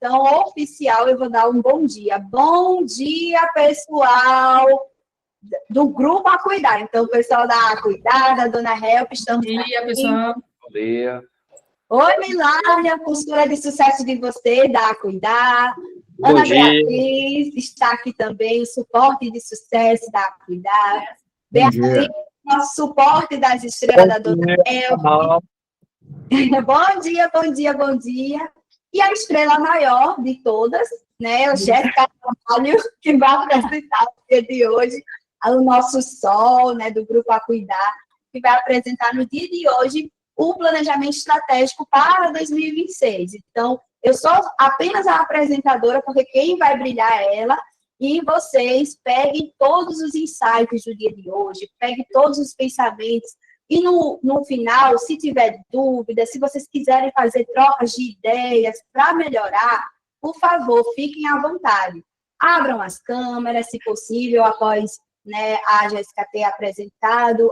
Então, oficial, eu vou dar um bom dia. Bom dia, pessoal do Grupo A Cuidar. Então, o pessoal da A Cuidar, da Dona Help, estamos aqui. Bom dia, aqui. pessoal. Bom dia. Oi, Milânia, costura de sucesso de você, da A Cuidar. Bom Ana dia. Beatriz está aqui também, o suporte de sucesso da A Cuidar. Bom Beatriz, dia. nosso suporte das estrelas da Dona Help. Bom dia, bom dia, bom dia. E a estrela maior de todas, né? A Jéssica Carvalho, que vai apresentar o dia de hoje, o nosso sol, né, do Grupo A Cuidar, que vai apresentar no dia de hoje o planejamento estratégico para 2026. Então, eu sou apenas a apresentadora, porque quem vai brilhar é ela, e vocês peguem todos os insights do dia de hoje, peguem todos os pensamentos, e no final, se tiver dúvida, se vocês quiserem fazer trocas de ideias para melhorar, por favor, fiquem à vontade. Abram as câmeras, se possível, após, né, a Jéssica ter apresentado,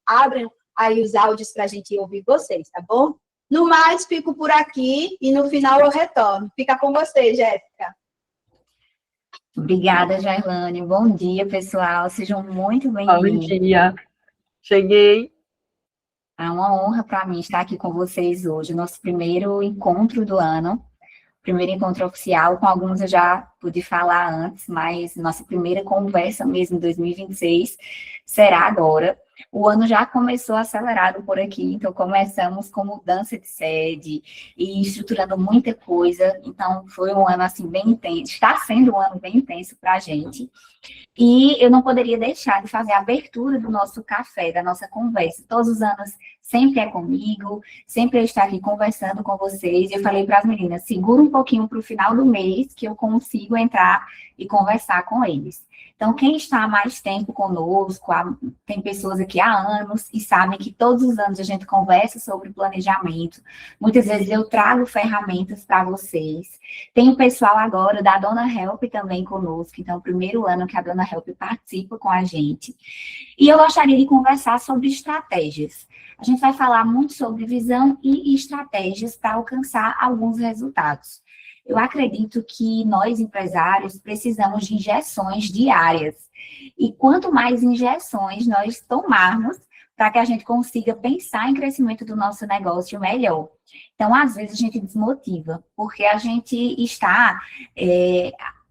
abrem aí os áudios para a gente ouvir vocês, tá bom? No mais, fico por aqui e no final eu retorno. Fica com você, Jéssica. Obrigada, Jailane. Bom dia, pessoal. Sejam muito bem-vindos. Bom dia. Cheguei. É uma honra para mim estar aqui com vocês hoje, nosso primeiro encontro do ano, primeiro encontro oficial, com alguns eu já pude falar antes, mas nossa primeira conversa mesmo em 2026 será agora. O ano já começou acelerado por aqui, então começamos com mudança de sede e estruturando muita coisa, então foi um ano assim bem intenso, está sendo um ano bem intenso para a gente. E eu não poderia deixar de fazer a abertura do nosso café, da nossa conversa. Todos os anos sempre é comigo, sempre eu estou aqui conversando com vocês. Eu falei para as meninas, segura um pouquinho para o final do mês, que eu consigo entrar e conversar com eles. Então, quem está há mais tempo conosco, tem pessoas aqui há anos e sabem que todos os anos a gente conversa sobre planejamento. Muitas vezes eu trago ferramentas para vocês. Tem o pessoal agora da Dona Help também conosco, então é o primeiro ano que a Dona Help participa com a gente. E eu gostaria de conversar sobre estratégias. A gente vai falar muito sobre visão e estratégias para alcançar alguns resultados. Eu acredito que nós, empresários, precisamos de injeções diárias. E quanto mais injeções nós tomarmos, para que a gente consiga pensar em crescimento do nosso negócio melhor. Então, às vezes, a gente desmotiva, porque a gente está,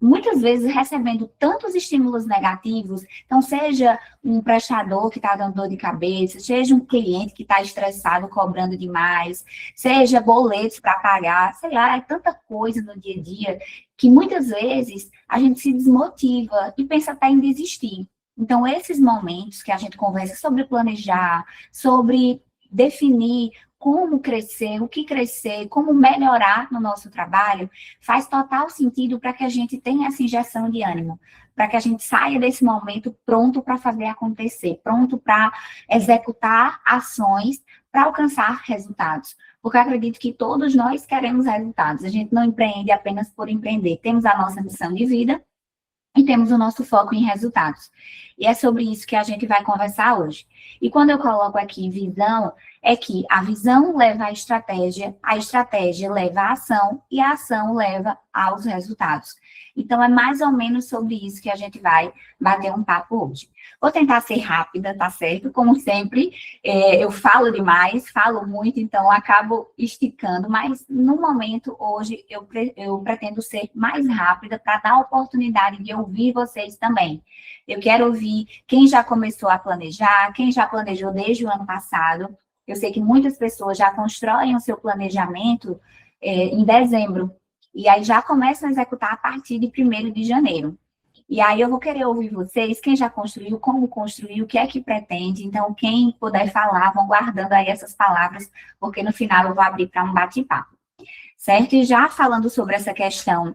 muitas vezes, recebendo tantos estímulos negativos. Então, seja um prestador que está dando dor de cabeça, seja um cliente que está estressado, cobrando demais, seja boletos para pagar, sei lá, é tanta coisa no dia a dia, que muitas vezes a gente se desmotiva e pensa até em desistir. Então, esses momentos que a gente conversa sobre planejar, sobre definir como crescer, o que crescer, como melhorar no nosso trabalho, faz total sentido para que a gente tenha essa injeção de ânimo, para que a gente saia desse momento pronto para fazer acontecer, pronto para executar ações para alcançar resultados. Porque eu acredito que todos nós queremos resultados. A gente não empreende apenas por empreender. Temos a nossa missão de vida, e temos o nosso foco em resultados. E é sobre isso que a gente vai conversar hoje. E quando eu coloco aqui visão, é que a visão leva à estratégia leva à ação, e a ação leva aos resultados. Então, é mais ou menos sobre isso que a gente vai bater um papo hoje. Vou tentar ser rápida, tá certo? Como sempre, eu falo demais, falo muito, então acabo esticando, mas no momento, hoje, eu pretendo ser mais rápida para dar a oportunidade de ouvir vocês também. Eu quero ouvir quem já começou a planejar, quem já planejou desde o ano passado. Eu sei que muitas pessoas já constroem o seu planejamento em dezembro, e aí já começam a executar a partir de 1º de janeiro. E aí eu vou querer ouvir vocês, quem já construiu, como construiu, o que é que pretende. Então, quem puder falar, vão guardando aí essas palavras, porque no final eu vou abrir para um bate-papo. Certo? E já falando sobre essa questão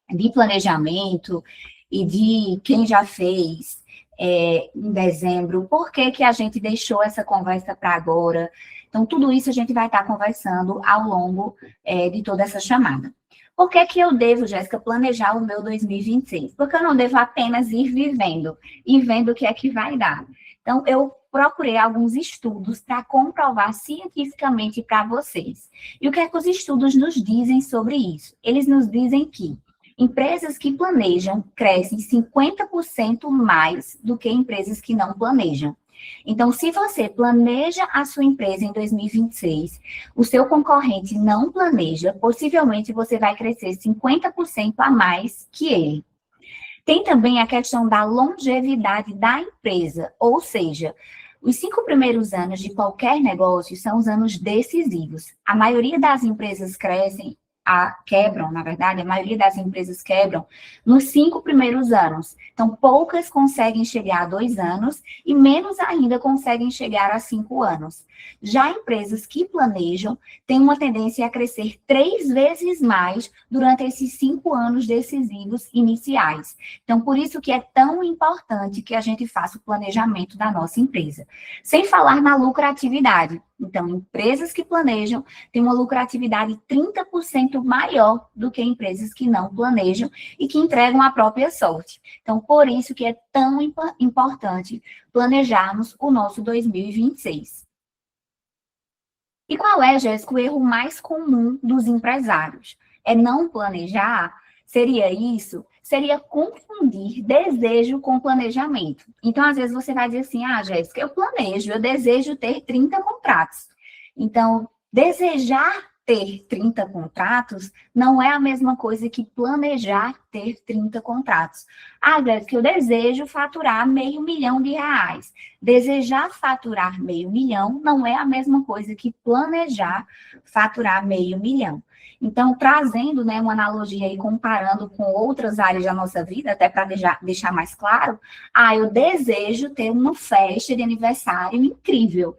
de planejamento e de quem já fez em dezembro, por que que a gente deixou essa conversa para agora? Então, tudo isso a gente vai estar conversando ao longo de toda essa chamada. Por que que eu devo, Jéssica, planejar o meu 2026? Porque eu não devo apenas ir vivendo e vendo o que é que vai dar. Então, eu procurei alguns estudos para comprovar cientificamente para vocês. E o que é que os estudos nos dizem sobre isso? Eles nos dizem que empresas que planejam crescem 50% mais do que empresas que não planejam. Então, se você planeja a sua empresa em 2026, o seu concorrente não planeja, possivelmente você vai crescer 50% a mais que ele. Tem também a questão da longevidade da empresa, ou seja, os 5 primeiros anos de qualquer negócio são os anos decisivos. A maioria das empresas quebram, na verdade, a maioria das empresas quebram nos 5 primeiros anos. Então, poucas conseguem chegar a 2 anos e menos ainda conseguem chegar a 5 anos. Já empresas que planejam têm uma tendência a crescer 3 vezes mais durante esses 5 anos decisivos iniciais. Então, por isso que é tão importante que a gente faça o planejamento da nossa empresa. Sem falar na lucratividade. Então, empresas que planejam têm uma lucratividade 30% maior do que empresas que não planejam e que entregam a própria sorte. Então, por isso que é tão importante planejarmos o nosso 2026. E qual é, Jéssica, o erro mais comum dos empresários? É não planejar? Seria isso? Seria confundir desejo com planejamento. Então, às vezes, você vai dizer assim, Jéssica, eu desejo ter 30 contratos. Então, desejar ter 30 contratos não é a mesma coisa que planejar ter 30 contratos. Jéssica, eu desejo faturar R$500 mil. Desejar faturar R$500 mil não é a mesma coisa que planejar faturar R$500 mil. Então, trazendo, né, uma analogia e comparando com outras áreas da nossa vida, até para deixar mais claro, eu desejo ter uma festa de aniversário incrível.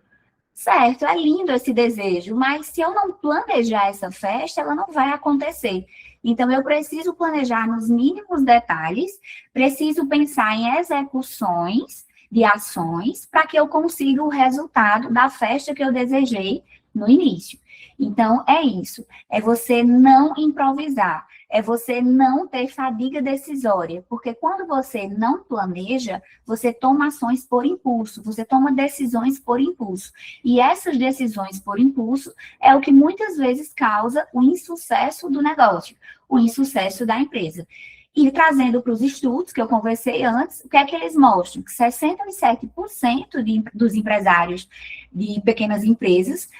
Certo, é lindo esse desejo, mas se eu não planejar essa festa, ela não vai acontecer. Então, eu preciso planejar nos mínimos detalhes, preciso pensar em execuções de ações para que eu consiga o resultado da festa que eu desejei no início. Então, é isso. É você não improvisar. É você não ter fadiga decisória. Porque quando você não planeja, você toma ações por impulso. Você toma decisões por impulso. E essas decisões por impulso é o que muitas vezes causa o insucesso do negócio, o insucesso da empresa. E trazendo para os estudos que eu conversei antes, o que é que eles mostram? Que 67% dos empresários de pequenas empresas,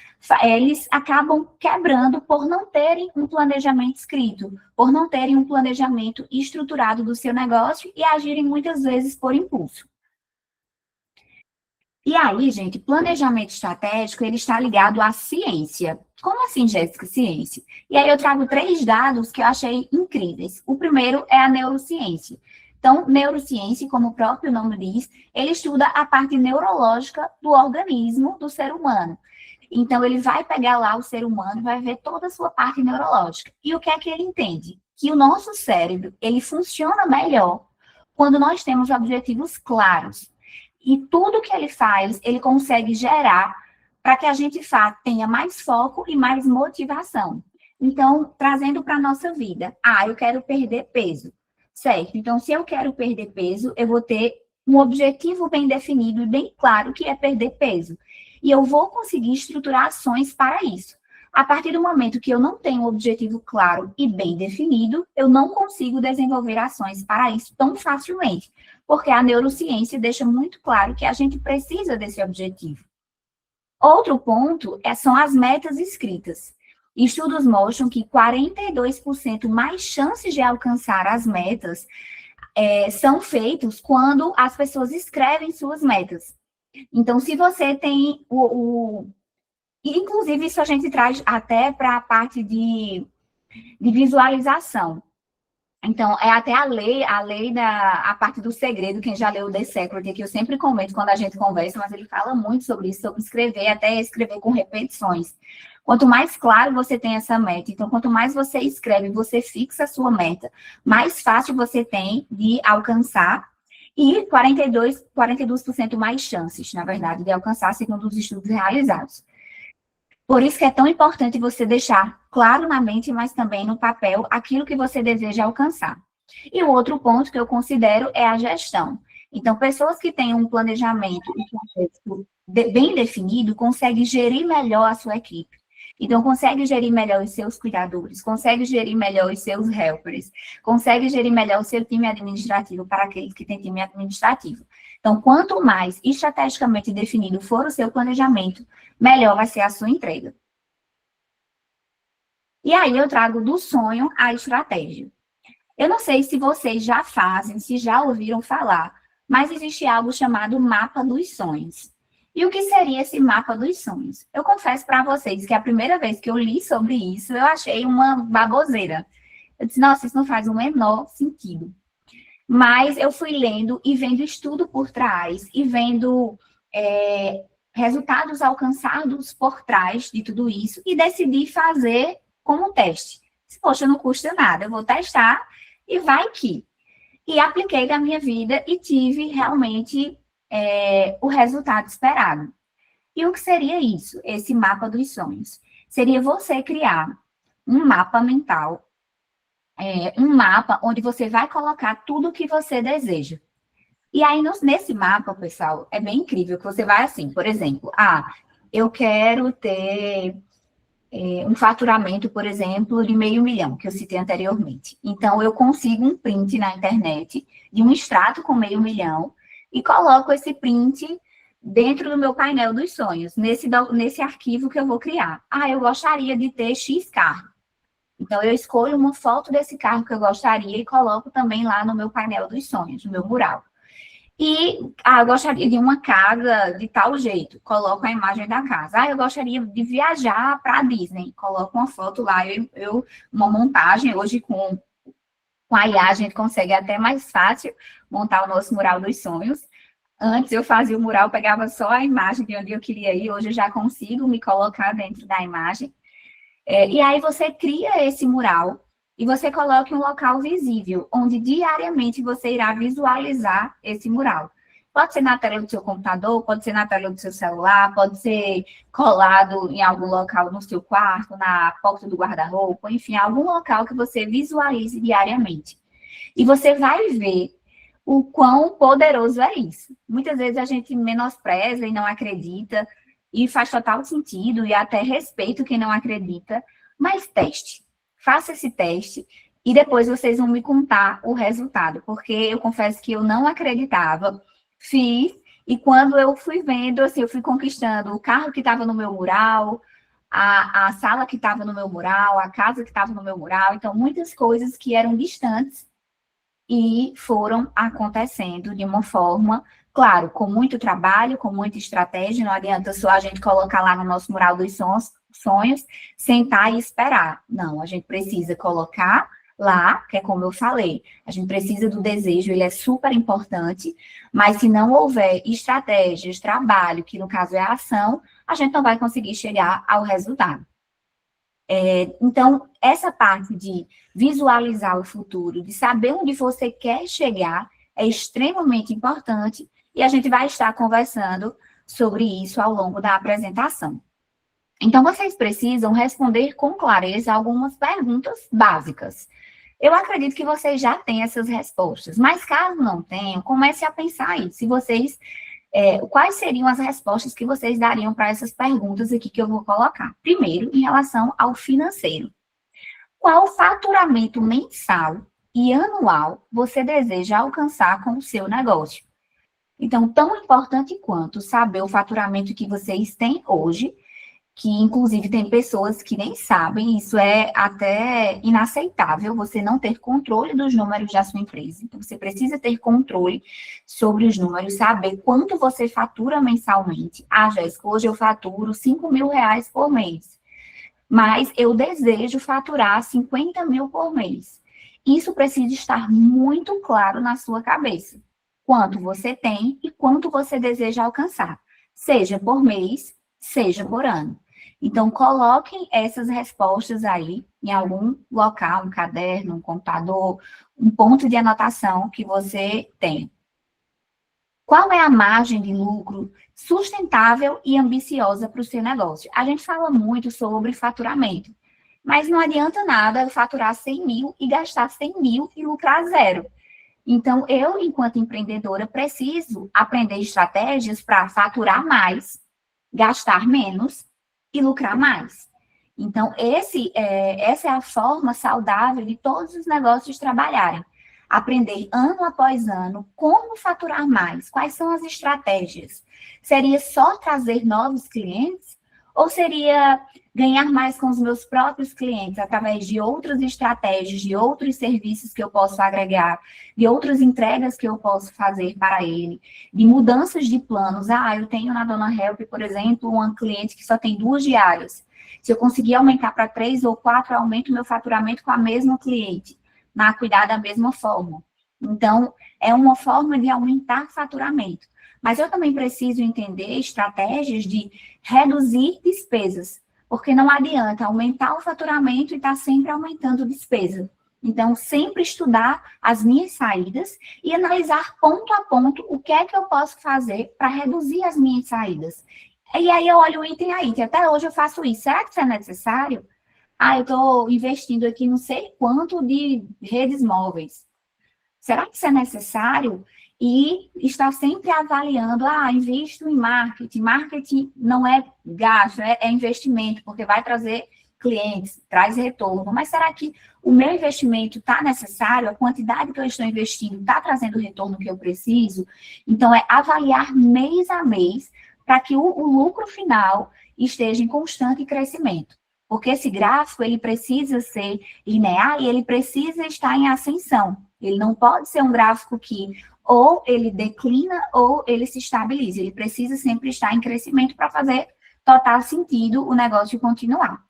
eles acabam quebrando por não terem um planejamento escrito, por não terem um planejamento estruturado do seu negócio e agirem muitas vezes por impulso. E aí, gente, planejamento estratégico, ele está ligado à ciência. Como assim, Jéssica, ciência? E aí eu trago 3 dados que eu achei incríveis. O primeiro é a neurociência. Então, neurociência, como o próprio nome diz, ele estuda a parte neurológica do organismo do ser humano. Então, ele vai pegar lá o ser humano, vai ver toda a sua parte neurológica. E o que é que ele entende? Que o nosso cérebro, ele funciona melhor quando nós temos objetivos claros. E tudo que ele faz, ele consegue gerar para que a gente tenha mais foco e mais motivação. Então, trazendo para a nossa vida. Eu quero perder peso. Certo? Então, se eu quero perder peso, eu vou ter um objetivo bem definido e bem claro que é perder peso. E eu vou conseguir estruturar ações para isso. A partir do momento que eu não tenho um objetivo claro e bem definido, eu não consigo desenvolver ações para isso tão facilmente, porque a neurociência deixa muito claro que a gente precisa desse objetivo. Outro ponto são as metas escritas. Estudos mostram que 42% mais chances de alcançar as metas são feitos quando as pessoas escrevem suas metas. Então, se você tem inclusive, isso a gente traz até para a parte de visualização. Então, é até a lei a parte do segredo, quem já leu o The Secret, que eu sempre comento quando a gente conversa, mas ele fala muito sobre isso, sobre escrever, até escrever com repetições. Quanto mais claro você tem essa meta, então, quanto mais você escreve, você fixa a sua meta, mais fácil você tem de alcançar, e 42% mais chances, na verdade, de alcançar, segundo os estudos realizados. Por isso que é tão importante você deixar claro na mente, mas também no papel, aquilo que você deseja alcançar. E o outro ponto que eu considero é a gestão. Então, pessoas que têm um planejamento bem definido conseguem gerir melhor a sua equipe. Então, consegue gerir melhor os seus cuidadores, consegue gerir melhor os seus helpers, consegue gerir melhor o seu time administrativo para aqueles que têm time administrativo. Então, quanto mais estrategicamente definido for o seu planejamento, melhor vai ser a sua entrega. E aí eu trago do sonho à estratégia. Eu não sei se vocês já fazem, se já ouviram falar, mas existe algo chamado mapa dos sonhos. E o que seria esse mapa dos sonhos? Eu confesso para vocês que a primeira vez que eu li sobre isso, eu achei uma baboseira. Eu disse, nossa, isso não faz o menor sentido. Mas eu fui lendo e vendo estudo por trás e vendo resultados alcançados por trás de tudo isso e decidi fazer como teste. Poxa, não custa nada, eu vou testar e vai que. E apliquei na minha vida e tive realmente o resultado esperado. E o que seria isso, esse mapa dos sonhos? Seria você criar um mapa mental, um mapa onde você vai colocar tudo o que você deseja. E aí, nesse mapa, pessoal, é bem incrível que você vai assim, por exemplo, eu quero ter um faturamento, por exemplo, de 500 mil, que eu citei anteriormente. Então, eu consigo um print na internet de um extrato com 500 mil e coloco esse print dentro do meu painel dos sonhos, nesse arquivo que eu vou criar. Eu gostaria de ter X carro. Então, eu escolho uma foto desse carro que eu gostaria e coloco também lá no meu painel dos sonhos, no meu mural. E, eu gostaria de uma casa de tal jeito, coloco a imagem da casa. Eu gostaria de viajar para a Disney, coloco uma foto lá, uma montagem, hoje com a IA a gente consegue até mais fácil montar o nosso mural dos sonhos. Antes eu fazia o mural, pegava só a imagem de onde eu queria ir, hoje eu já consigo me colocar dentro da imagem. E aí você cria esse mural, e você coloca um local visível, onde diariamente você irá visualizar esse mural. Pode ser na tela do seu computador, pode ser na tela do seu celular, pode ser colado em algum local no seu quarto, na porta do guarda-roupa, enfim, algum local que você visualize diariamente. E você vai ver o quão poderoso é isso. Muitas vezes a gente menospreza e não acredita, e faz total sentido, e até respeito quem não acredita, mas teste. Faça esse teste e depois vocês vão me contar o resultado, porque eu confesso que eu não acreditava, fiz, e quando eu fui vendo, assim, eu fui conquistando o carro que estava no meu mural, a sala que estava no meu mural, a casa que estava no meu mural, então muitas coisas que eram distantes e foram acontecendo de uma forma, claro, com muito trabalho, com muita estratégia, não adianta só a gente colocar lá no nosso mural dos sonhos, sentar e esperar. Não, a gente precisa colocar lá, que é como eu falei, a gente precisa do desejo, ele é super importante, mas se não houver estratégias, trabalho, que no caso é a ação, a gente não vai conseguir chegar ao resultado. Então, essa parte de visualizar o futuro, de saber onde você quer chegar, é extremamente importante, e a gente vai estar conversando sobre isso ao longo da apresentação. Então, vocês precisam responder com clareza algumas perguntas básicas. Eu acredito que vocês já têm essas respostas, mas caso não tenham, comece a pensar aí. Se vocês, quais seriam as respostas que vocês dariam para essas perguntas aqui que eu vou colocar? Primeiro, em relação ao financeiro. Qual faturamento mensal e anual você deseja alcançar com o seu negócio? Então, tão importante quanto saber o faturamento que vocês têm hoje, que inclusive tem pessoas que nem sabem, isso é até inaceitável, você não ter controle dos números da sua empresa. Então, você precisa ter controle sobre os números, saber quanto você fatura mensalmente. Jéssica, hoje eu faturo 5 mil reais por mês, mas eu desejo faturar 50 mil por mês. Isso precisa estar muito claro na sua cabeça. Quanto você tem e quanto você deseja alcançar, seja por mês, seja por ano. Então, coloquem essas respostas aí em algum local, um caderno, um computador, um ponto de anotação que você tem. Qual é a margem de lucro sustentável e ambiciosa para o seu negócio? A gente fala muito sobre faturamento, mas não adianta nada eu faturar 100 mil e gastar 100 mil e lucrar zero. Então, eu, enquanto empreendedora, preciso aprender estratégias para faturar mais, gastar menos e lucrar mais. Então, essa é a forma saudável de todos os negócios trabalharem. Aprender ano após ano como faturar mais, quais são as estratégias. Seria só trazer novos clientes? Ou seria ganhar mais com os meus próprios clientes através de outras estratégias, de outros serviços que eu posso agregar, de outras entregas que eu posso fazer para ele, de mudanças de planos? Eu tenho na Dona Help, por exemplo, uma cliente que só tem 2 diárias. Se eu conseguir aumentar para 3 ou 4, eu aumento o meu faturamento com a mesma cliente, na cuidar da mesma forma. Então, é uma forma de aumentar faturamento. Mas eu também preciso entender estratégias de reduzir despesas, porque não adianta aumentar o faturamento e estar sempre aumentando despesa. Então, sempre estudar as minhas saídas e analisar ponto a ponto o que é que eu posso fazer para reduzir as minhas saídas. E aí eu olho item a item. Até hoje eu faço isso. Será que isso é necessário? Eu estou investindo aqui não sei quanto de redes móveis. Será que isso é necessário? E está sempre avaliando, invisto em marketing. Marketing não é gasto, é investimento, porque vai trazer clientes, traz retorno. Mas será que o meu investimento está necessário? A quantidade que eu estou investindo está trazendo o retorno que eu preciso? Então, é avaliar mês a mês para que o lucro final esteja em constante crescimento. Porque esse gráfico, ele precisa ser linear e ele precisa estar em ascensão. Ele não pode ser um gráfico que ou ele declina ou ele se estabiliza. Ele precisa sempre estar em crescimento para fazer total sentido o negócio continuar,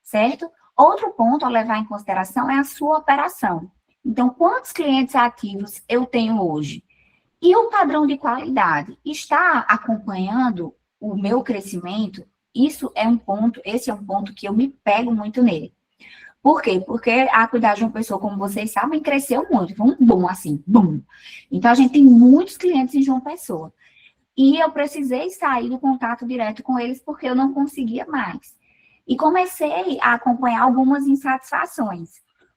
certo? Outro ponto a levar em consideração é a sua operação. Então, quantos clientes ativos eu tenho hoje? E o padrão de qualidade está acompanhando o meu crescimento? Esse é um ponto que eu me pego muito nele. Por quê? Porque a Cuidar de uma Pessoa, como vocês sabem, cresceu muito. Foi um boom, assim, boom. Então, a gente tem muitos clientes em João Pessoa. E eu precisei sair do contato direto com eles porque eu não conseguia mais. E comecei a acompanhar algumas insatisfações.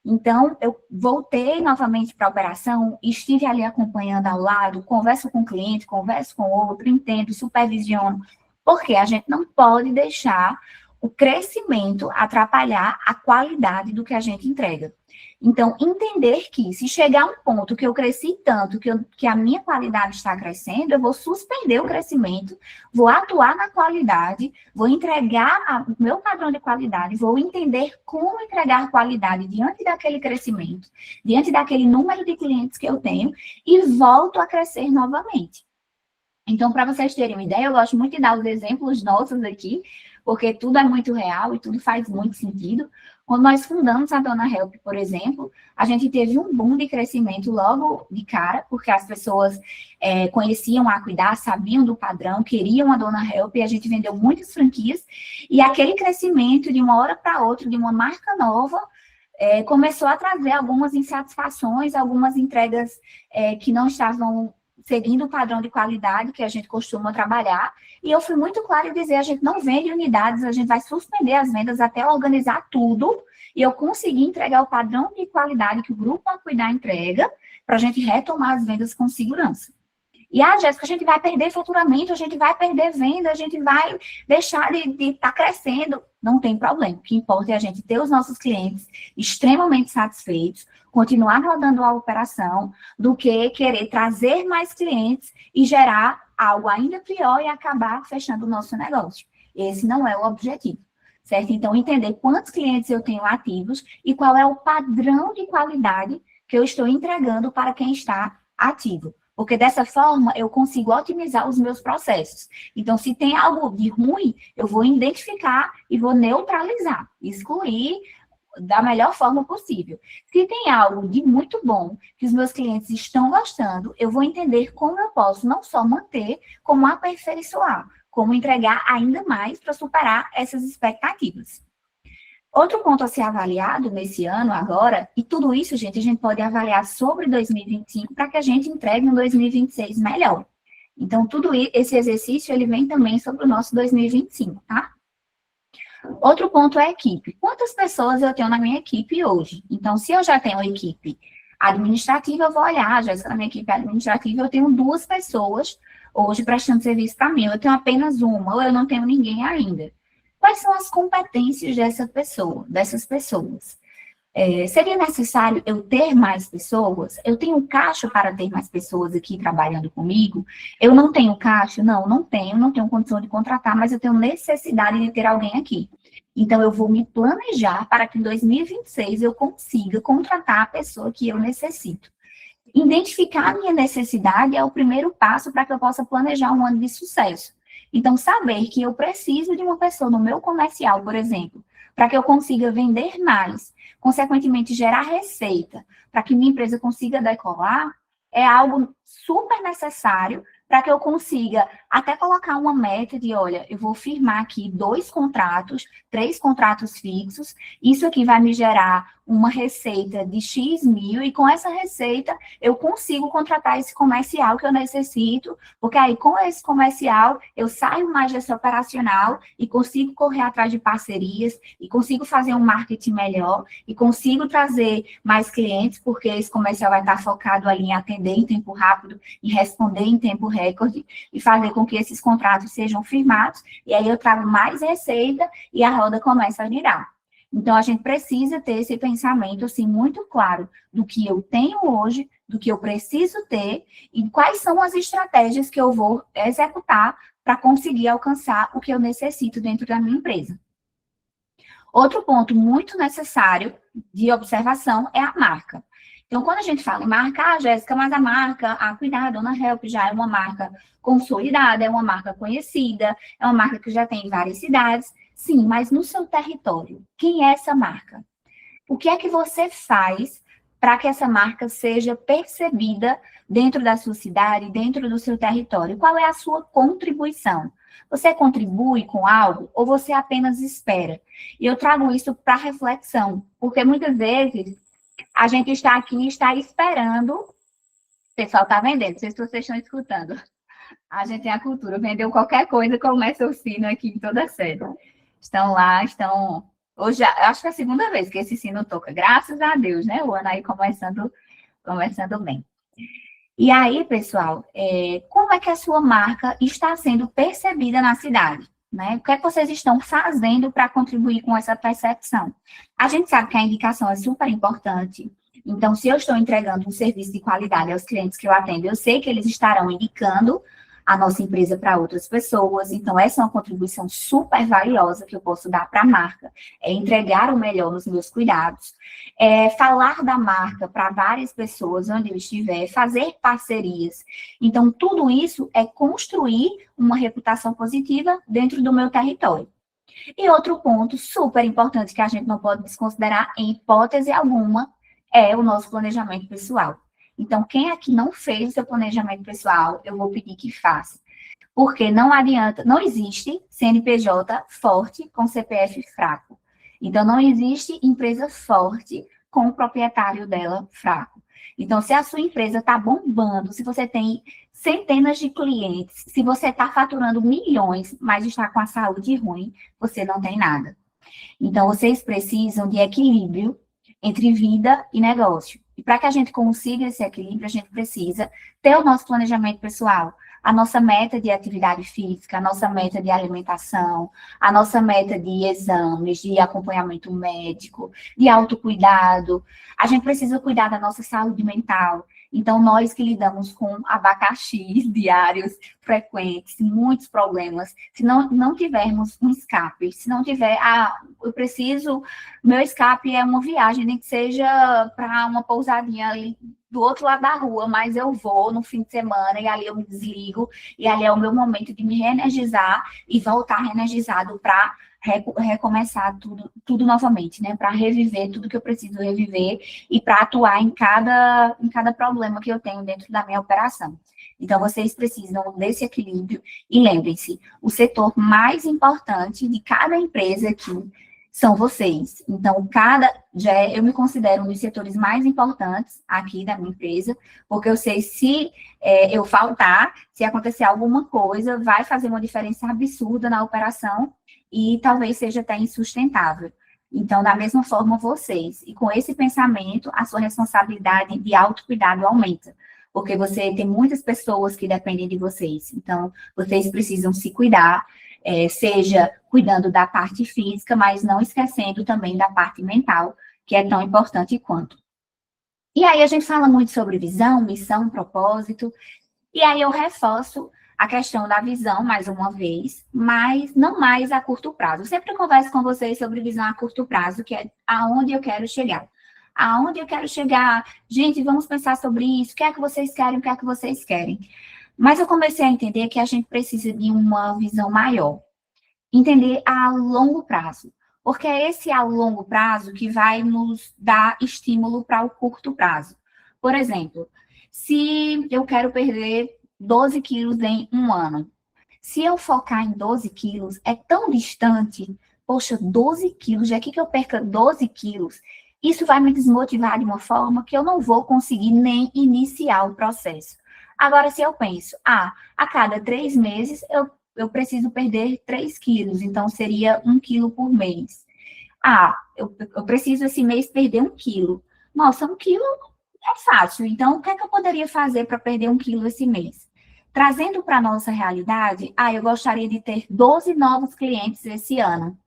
Então, eu voltei novamente para a operação, estive ali acompanhando ao lado, converso com o cliente, converso com o outro, entendo, supervisiono, porque a gente não pode deixar o crescimento atrapalhar a qualidade do que a gente entrega. Então, entender que se chegar a um ponto que eu cresci tanto, que a minha qualidade está crescendo, eu vou suspender o crescimento, vou atuar na qualidade, vou entregar o meu padrão de qualidade, vou entender como entregar qualidade diante daquele crescimento, diante daquele número de clientes que eu tenho, e volto a crescer novamente. Então, para vocês terem uma ideia, eu gosto muito de dar os exemplos nossos aqui, porque tudo é muito real e tudo faz muito sentido. Quando nós fundamos a Dona Help, por exemplo, a gente teve um boom de crescimento logo de cara, porque as pessoas conheciam a Cuidar, sabiam do padrão, queriam a Dona Help, e a gente vendeu muitas franquias, e aquele crescimento de uma hora para outra, de uma marca nova, começou a trazer algumas insatisfações, algumas entregas que não estavam seguindo o padrão de qualidade que a gente costuma trabalhar, e eu fui muito clara em dizer, a gente não vende unidades, a gente vai suspender as vendas até organizar tudo, e eu consegui entregar o padrão de qualidade que o Grupo A Cuidar entrega, para a gente retomar as vendas com segurança. E, Jéssica, a gente vai perder faturamento, a gente vai perder venda, a gente vai deixar de estar crescendo. Não tem problema. O que importa é a gente ter os nossos clientes extremamente satisfeitos, continuar rodando a operação, do que querer trazer mais clientes e gerar algo ainda pior e acabar fechando o nosso negócio. Esse não é o objetivo, certo? Então, entender quantos clientes eu tenho ativos e qual é o padrão de qualidade que eu estou entregando para quem está ativo. Porque dessa forma eu consigo otimizar os meus processos. Então, se tem algo de ruim, eu vou identificar e vou neutralizar, excluir da melhor forma possível. Se tem algo de muito bom que os meus clientes estão gostando, eu vou entender como eu posso não só manter, como aperfeiçoar, como entregar ainda mais para superar essas expectativas. Outro ponto a ser avaliado nesse ano agora, e tudo isso, gente, a gente pode avaliar sobre 2025 para que a gente entregue um 2026 melhor. Então, tudo esse exercício, ele vem também sobre o nosso 2025, tá? Outro ponto é a equipe. Quantas pessoas eu tenho na minha equipe hoje? Então, se eu já tenho uma equipe Administrativa, eu vou olhar, Jéssica, na minha equipe administrativa, eu tenho 2 pessoas hoje prestando serviço para mim, eu tenho apenas uma, ou eu não tenho ninguém ainda. Quais são as competências dessas pessoas? Seria necessário eu ter mais pessoas? Eu tenho caixa para ter mais pessoas aqui trabalhando comigo? Eu não tenho caixa? Não tenho condição de contratar, mas eu tenho necessidade de ter alguém aqui. Então, eu vou me planejar para que em 2026 eu consiga contratar a pessoa que eu necessito. Identificar a minha necessidade é o primeiro passo para que eu possa planejar um ano de sucesso. Então, saber que eu preciso de uma pessoa no meu comercial, por exemplo, para que eu consiga vender mais, consequentemente gerar receita, para que minha empresa consiga decolar, é algo super necessário para que eu consiga até colocar uma meta de, olha, eu vou firmar aqui 2 contratos, 3 contratos fixos, isso aqui vai me gerar uma receita de X mil, e com essa receita eu consigo contratar esse comercial que eu necessito, porque aí com esse comercial eu saio mais desse operacional e consigo correr atrás de parcerias, e consigo fazer um marketing melhor, e consigo trazer mais clientes, porque esse comercial vai estar focado ali em atender em tempo rápido, em responder em tempo recorde, e fazer com que esses contratos sejam firmados, e aí eu trago mais receita e a roda começa a girar. Então, a gente precisa ter esse pensamento, assim, muito claro do que eu tenho hoje, do que eu preciso ter e quais são as estratégias que eu vou executar para conseguir alcançar o que eu necessito dentro da minha empresa. Outro ponto muito necessário de observação é a marca. Então, quando a gente fala em marca, Jéssica, mas a marca, cuidado, Dona Help já é uma marca consolidada, é uma marca conhecida, é uma marca que já tem em várias cidades. Sim, mas no seu território, quem é essa marca? O que é que você faz para que essa marca seja percebida dentro da sua cidade, dentro do seu território? Qual é a sua contribuição? Você contribui com algo ou você apenas espera? E eu trago isso para reflexão, porque muitas vezes a gente está aqui e está esperando. O pessoal está vendendo, não sei se vocês estão escutando. A gente tem a cultura, vendeu qualquer coisa, começa o sino aqui em toda a sede. Estão lá, estão... Hoje, acho que é a segunda vez que esse sino toca. Graças a Deus, né? O ano aí começando bem. E aí, pessoal, como é que a sua marca está sendo percebida na cidade? Né? O que é que vocês estão fazendo para contribuir com essa percepção? A gente sabe que a indicação é super importante. Então, se eu estou entregando um serviço de qualidade aos clientes que eu atendo, eu sei que eles estarão indicando a nossa empresa para outras pessoas. Então, essa é uma contribuição super valiosa que eu posso dar para a marca. É entregar o melhor nos meus cuidados. Falar da marca para várias pessoas onde eu estiver, fazer parcerias. Então, tudo isso é construir uma reputação positiva dentro do meu território. E outro ponto super importante que a gente não pode desconsiderar em hipótese alguma é o nosso planejamento pessoal. Então, quem aqui não fez o seu planejamento pessoal, eu vou pedir que faça. Porque não adianta, não existe CNPJ forte com CPF fraco. Então, não existe empresa forte com o proprietário dela fraco. Então, se a sua empresa está bombando, se você tem centenas de clientes, se você está faturando milhões, mas está com a saúde ruim, você não tem nada. Então, vocês precisam de equilíbrio entre vida e negócio. E para que a gente consiga esse equilíbrio, a gente precisa ter o nosso planejamento pessoal, a nossa meta de atividade física, a nossa meta de alimentação, a nossa meta de exames, de acompanhamento médico, de autocuidado. A gente precisa cuidar da nossa saúde mental. Então, nós que lidamos com abacaxis diários frequentes, muitos problemas, se não tivermos um escape, se não tiver, meu escape é uma viagem, nem que seja para uma pousadinha ali do outro lado da rua, mas eu vou no fim de semana e ali eu me desligo, e ali é o meu momento de me reenergizar e voltar reenergizado para recomeçar tudo novamente, né? Para reviver tudo que eu preciso reviver e para atuar em cada problema que eu tenho dentro da minha operação. Então, vocês precisam desse equilíbrio e lembrem-se, o setor mais importante de cada empresa aqui são vocês. Então, eu me considero um dos setores mais importantes aqui da minha empresa, porque eu sei se eu faltar, se acontecer alguma coisa, vai fazer uma diferença absurda na operação e talvez seja até insustentável. Então, da mesma forma, vocês. E com esse pensamento, a sua responsabilidade de autocuidado aumenta. Porque você tem muitas pessoas que dependem de vocês. Então, vocês precisam se cuidar, seja cuidando da parte física, mas não esquecendo também da parte mental, que é tão importante quanto. E aí a gente fala muito sobre visão, missão, propósito, e aí eu reforço a questão da visão, mais uma vez, mas não mais a curto prazo. Eu sempre converso com vocês sobre visão a curto prazo, que é aonde eu quero chegar. Aonde eu quero chegar? Gente, vamos pensar sobre isso. O que é que vocês querem? O que é que vocês querem? Mas eu comecei a entender que a gente precisa de uma visão maior. Entender a longo prazo. Porque é esse a longo prazo que vai nos dar estímulo para o curto prazo. Por exemplo, se eu quero perder 12 quilos em um ano, se eu focar em 12 quilos, é tão distante, poxa, 12 quilos, já que eu perca 12 quilos, isso vai me desmotivar de uma forma que eu não vou conseguir nem iniciar o processo. Agora, se eu penso, a cada 3 meses eu preciso perder 3 quilos, então seria 1 quilo por mês. Eu preciso esse mês perder 1 quilo. Nossa, 1 quilo é fácil, então o que é que eu poderia fazer para perder 1 quilo esse mês? Trazendo para a nossa realidade, eu gostaria de ter 12 novos clientes esse ano.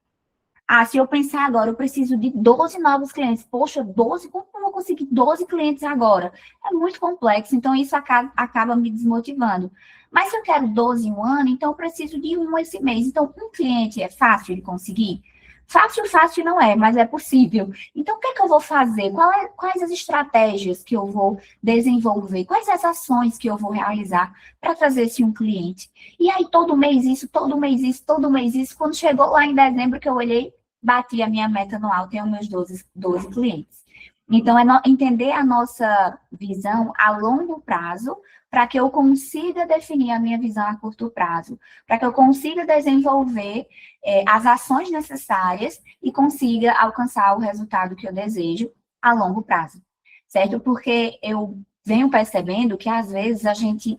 Se eu pensar agora, eu preciso de 12 novos clientes. Poxa, 12, como eu vou conseguir 12 clientes agora? É muito complexo, então isso acaba me desmotivando. Mas se eu quero 12 em um ano, então eu preciso de um esse mês. Então, um cliente é fácil de conseguir? Fácil não é, mas é possível. Então, o que é que eu vou fazer? Quais as estratégias que eu vou desenvolver? Quais as ações que eu vou realizar para trazer esse um cliente? E aí, todo mês isso, todo mês isso, todo mês isso. Quando chegou lá em dezembro que eu olhei, bati a minha meta anual, tenho meus 12 clientes. Então, entender a nossa visão a longo prazo, para que eu consiga definir a minha visão a curto prazo, para que eu consiga desenvolver as ações necessárias e consiga alcançar o resultado que eu desejo a longo prazo, certo? Porque eu venho percebendo que, às vezes, a gente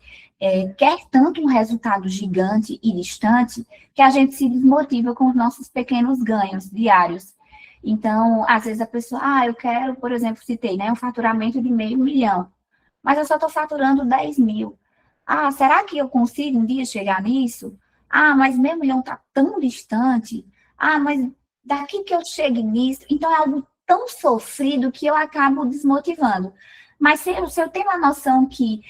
quer tanto um resultado gigante e distante que a gente se desmotiva com os nossos pequenos ganhos diários. Então, às vezes a pessoa, eu quero, por exemplo, citei, né, um faturamento de 500 mil, mas eu só estou faturando 10 mil. Será que eu consigo um dia chegar nisso? Mas 500 mil está tão distante. Mas daqui que eu chegue nisso, então é algo tão sofrido que eu acabo desmotivando. Mas se eu tenho a noção que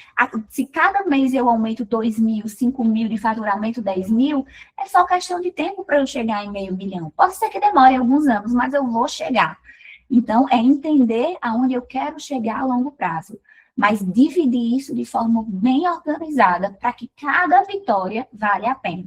se cada mês eu aumento 2 mil, 5 mil de faturamento, 10 mil, é só questão de tempo para eu chegar em 500 mil. Pode ser que demore alguns anos, mas eu vou chegar. Então, é entender aonde eu quero chegar a longo prazo, mas dividir isso de forma bem organizada para que cada vitória vale a pena.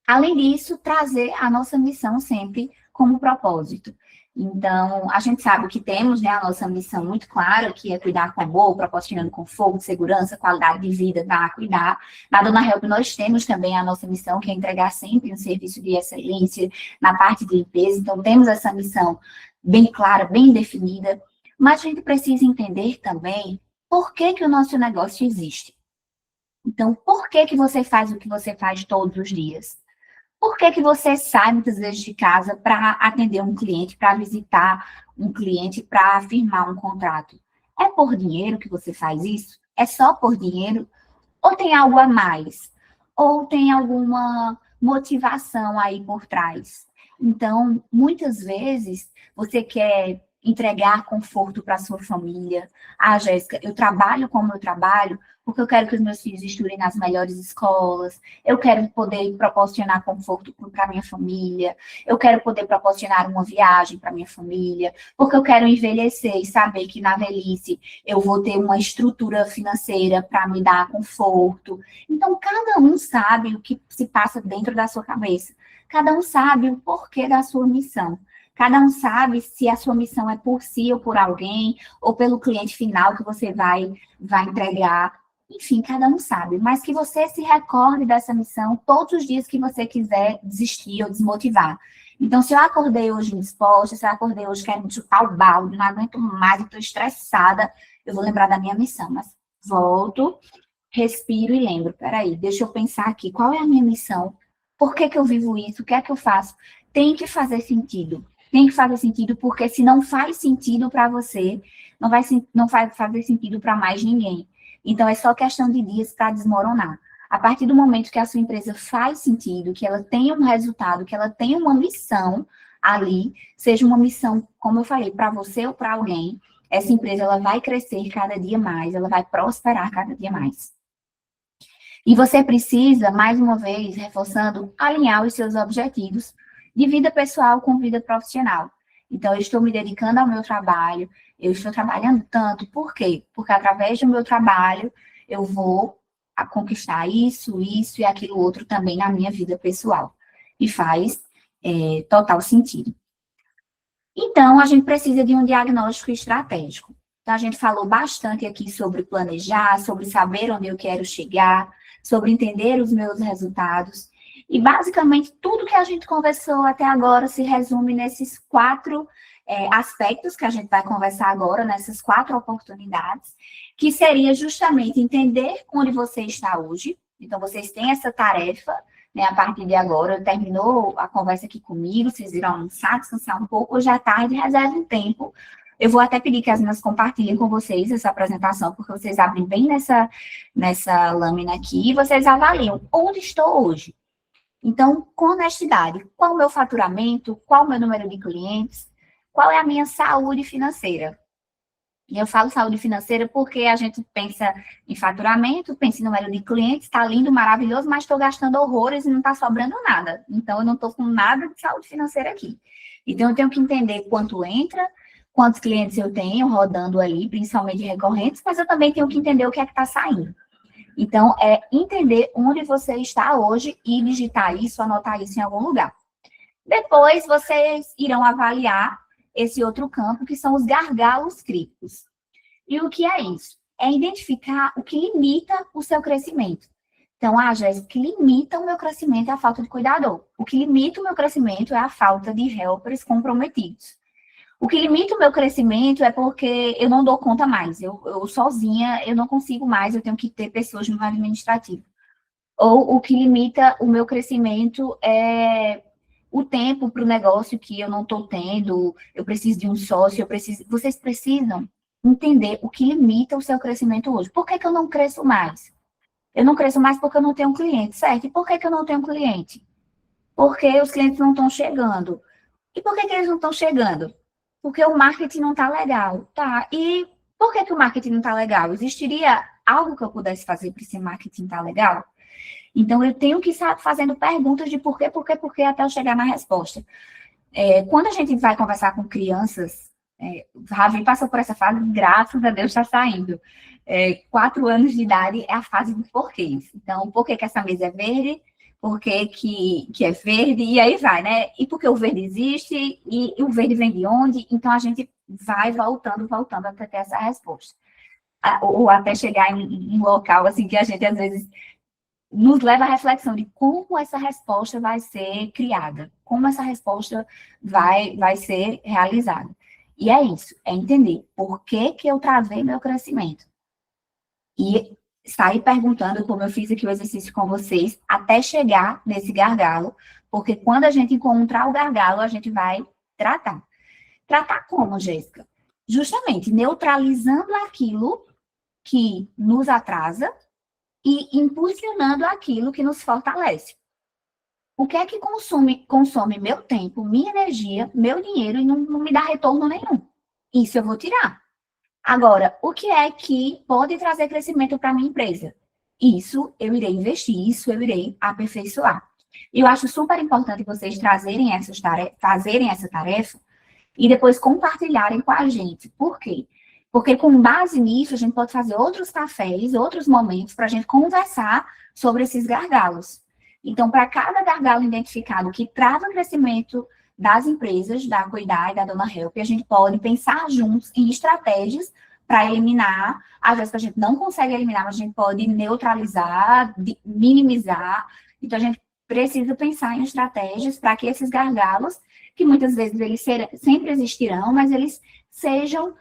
Além disso, trazer a nossa missão sempre como propósito. Então, a gente sabe que temos, né, a nossa missão muito clara, que é cuidar com amor, proporcionando conforto, segurança, qualidade de vida, dar a cuidar. Na Dona Help, nós temos também a nossa missão, que é entregar sempre um serviço de excelência na parte de limpeza. Então, temos essa missão bem clara, bem definida. Mas a gente precisa entender também por que o nosso negócio existe. Então, por que você faz o que você faz todos os dias? Por que você sai muitas vezes de casa para atender um cliente, para visitar um cliente, para firmar um contrato? É por dinheiro que você faz isso? É só por dinheiro? Ou tem algo a mais? Ou tem alguma motivação aí por trás? Então, muitas vezes, você quer entregar conforto para a sua família. Jéssica, eu trabalho como eu trabalho porque eu quero que os meus filhos estudem nas melhores escolas, eu quero poder proporcionar conforto para a minha família, eu quero poder proporcionar uma viagem para a minha família, porque eu quero envelhecer e saber que na velhice eu vou ter uma estrutura financeira para me dar conforto. Então, cada um sabe o que se passa dentro da sua cabeça. Cada um sabe o porquê da sua missão. Cada um sabe se a sua missão é por si ou por alguém, ou pelo cliente final que você vai entregar. Enfim, cada um sabe. Mas que você se recorde dessa missão todos os dias que você quiser desistir ou desmotivar. Então, se eu acordei hoje indisposta, se eu acordei hoje querendo chutar o balde, não aguento mais, estou estressada, eu vou lembrar da minha missão. Mas volto, respiro e lembro. Peraí, deixa eu pensar aqui. Qual é a minha missão? Por que eu vivo isso? O que é que eu faço? Tem que fazer sentido. tem que fazer sentido, porque se não faz sentido para você, não vai fazer sentido para mais ninguém. Então, é só questão de dias para desmoronar. A partir do momento que a sua empresa faz sentido, que ela tem um resultado, que ela tem uma missão ali, seja uma missão, como eu falei, para você ou para alguém, essa empresa ela vai crescer cada dia mais, ela vai prosperar cada dia mais. E você precisa, mais uma vez, reforçando, alinhar os seus objetivos de vida pessoal com vida profissional. Então, eu estou me dedicando ao meu trabalho, eu estou trabalhando tanto, por quê? Porque através do meu trabalho, eu vou a conquistar isso e aquilo outro também na minha vida pessoal. E faz total sentido. Então, a gente precisa de um diagnóstico estratégico. Então, a gente falou bastante aqui sobre planejar, sobre saber onde eu quero chegar, sobre entender os meus resultados. E, basicamente, tudo que a gente conversou até agora se resume nesses 4 aspectos que a gente vai conversar agora, nessas 4 oportunidades, que seria justamente entender onde você está hoje. Então, vocês têm essa tarefa, né, a partir de agora, terminou a conversa aqui comigo, vocês irão almoçar, descansar um pouco, hoje à tarde, reserve um tempo. Eu vou até pedir que as meninas compartilhem com vocês essa apresentação, porque vocês abrem bem nessa lâmina aqui, e vocês avaliam onde estou hoje. Então, com honestidade, qual o meu faturamento, qual o meu número de clientes, qual é a minha saúde financeira? E eu falo saúde financeira porque a gente pensa em faturamento, pensa em número de clientes, está lindo, maravilhoso, mas estou gastando horrores e não está sobrando nada. Então, eu não estou com nada de saúde financeira aqui. Então, eu tenho que entender quanto entra, quantos clientes eu tenho rodando ali, principalmente recorrentes, mas eu também tenho que entender o que é que está saindo. Então, é entender onde você está hoje e digitar isso, anotar isso em algum lugar. Depois, vocês irão avaliar esse outro campo, que são os gargalos críticos. E o que é isso? É identificar o que limita o seu crescimento. Então, Jéssica, o que limita o meu crescimento é a falta de cuidador. O que limita o meu crescimento é a falta de helpers comprometidos. O que limita o meu crescimento é porque eu não dou conta mais. Eu sozinha, eu não consigo mais, eu tenho que ter pessoas no administrativo. Ou o que limita o meu crescimento é o tempo para o negócio que eu não estou tendo, eu preciso de um sócio, vocês precisam entender o que limita o seu crescimento hoje. Por que eu não cresço mais? Eu não cresço mais porque eu não tenho cliente, certo? E por que eu não tenho cliente? Porque os clientes não estão chegando. E por que eles não estão chegando? Porque o marketing não está legal, tá? E por que o marketing não está legal? Existiria algo que eu pudesse fazer para esse marketing estar legal? Então, eu tenho que estar fazendo perguntas de por quê, até eu chegar na resposta. Quando a gente vai conversar com crianças, o Ravi passou por essa fase, graças a Deus está saindo. 4 anos de idade é a fase dos porquês. Então, por que essa mesa é verde? Por que é verde? E aí vai, né? E por que o verde existe? E o verde vem de onde? Então, a gente vai voltando até ter essa resposta. Ou até chegar em um local, assim, que a gente, às vezes, nos leva à reflexão de como essa resposta vai ser criada, como essa resposta vai ser realizada. E é isso, é entender por que eu travei meu crescimento. E sair perguntando, como eu fiz aqui o exercício com vocês, até chegar nesse gargalo, porque quando a gente encontrar o gargalo, a gente vai tratar. Tratar como, Jéssica? Justamente neutralizando aquilo que nos atrasa e impulsionando aquilo que nos fortalece. O que é que consome meu tempo, minha energia, meu dinheiro e não me dá retorno nenhum? Isso eu vou tirar. Agora, o que é que pode trazer crescimento para a minha empresa? Isso eu irei investir, isso eu irei aperfeiçoar. E eu acho super importante vocês fazerem essa tarefa e depois compartilharem com a gente. Por quê? Porque com base nisso, a gente pode fazer outros cafés, outros momentos para a gente conversar sobre esses gargalos. Então, para cada gargalo identificado que trava o crescimento das empresas, da Cuidar e da Dona Help, a gente pode pensar juntos em estratégias para eliminar. Às vezes a gente não consegue eliminar, mas a gente pode neutralizar, minimizar. Então, a gente precisa pensar em estratégias para que esses gargalos, que muitas vezes eles sempre existirão, mas eles sejam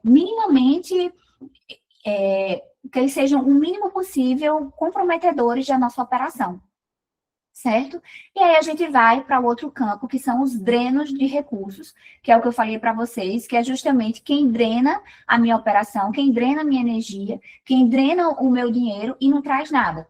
minimamente, que eles sejam o mínimo possível comprometedores da nossa operação. certo? E aí a gente vai para o outro campo, que são os drenos de recursos, que é o que eu falei para vocês, que é justamente quem drena a minha operação, quem drena a minha energia, quem drena o meu dinheiro e não traz nada,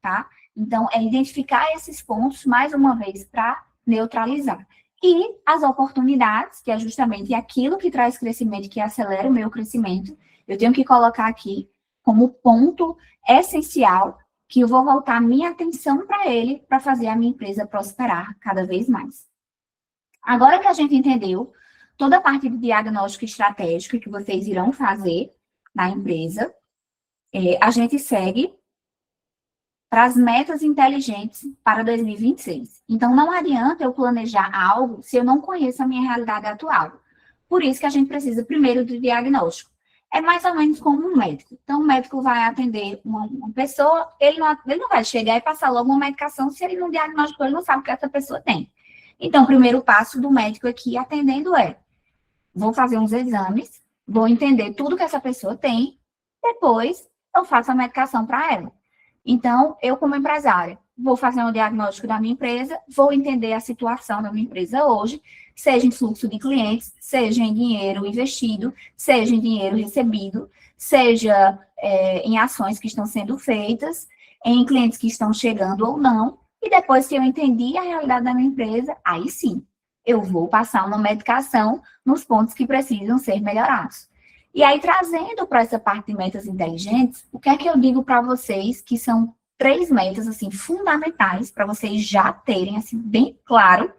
tá? Então, é identificar esses pontos, mais uma vez, para neutralizar. E as oportunidades, que é justamente aquilo que traz crescimento, que acelera o meu crescimento, eu tenho que colocar aqui como ponto essencial que eu vou voltar minha atenção para ele, para fazer a minha empresa prosperar cada vez mais. Agora que a gente entendeu toda a parte de diagnóstico estratégico que vocês irão fazer na empresa, a gente segue para as metas inteligentes para 2026. Então, não adianta eu planejar algo se eu não conheço a minha realidade atual. Por isso que a gente precisa primeiro do diagnóstico. É mais ou menos como um médico. Então, o médico vai atender uma pessoa, ele não vai chegar e passar logo uma medicação se ele não diagnosticou, ele não sabe o que essa pessoa tem. Então, o primeiro passo do médico aqui atendendo vou fazer uns exames, vou entender tudo que essa pessoa tem, depois eu faço a medicação para ela. Então, eu como empresária, vou fazer um diagnóstico da minha empresa, vou entender a situação da minha empresa hoje, seja em fluxo de clientes, seja em dinheiro investido, seja em dinheiro recebido, seja em ações que estão sendo feitas, em clientes que estão chegando ou não, e depois que eu entendi a realidade da minha empresa, aí sim, eu vou passar uma medicação nos pontos que precisam ser melhorados. E aí, trazendo para essa parte de metas inteligentes, o que é que eu digo para vocês que são 3 metas, assim, fundamentais para vocês já terem, assim, bem claro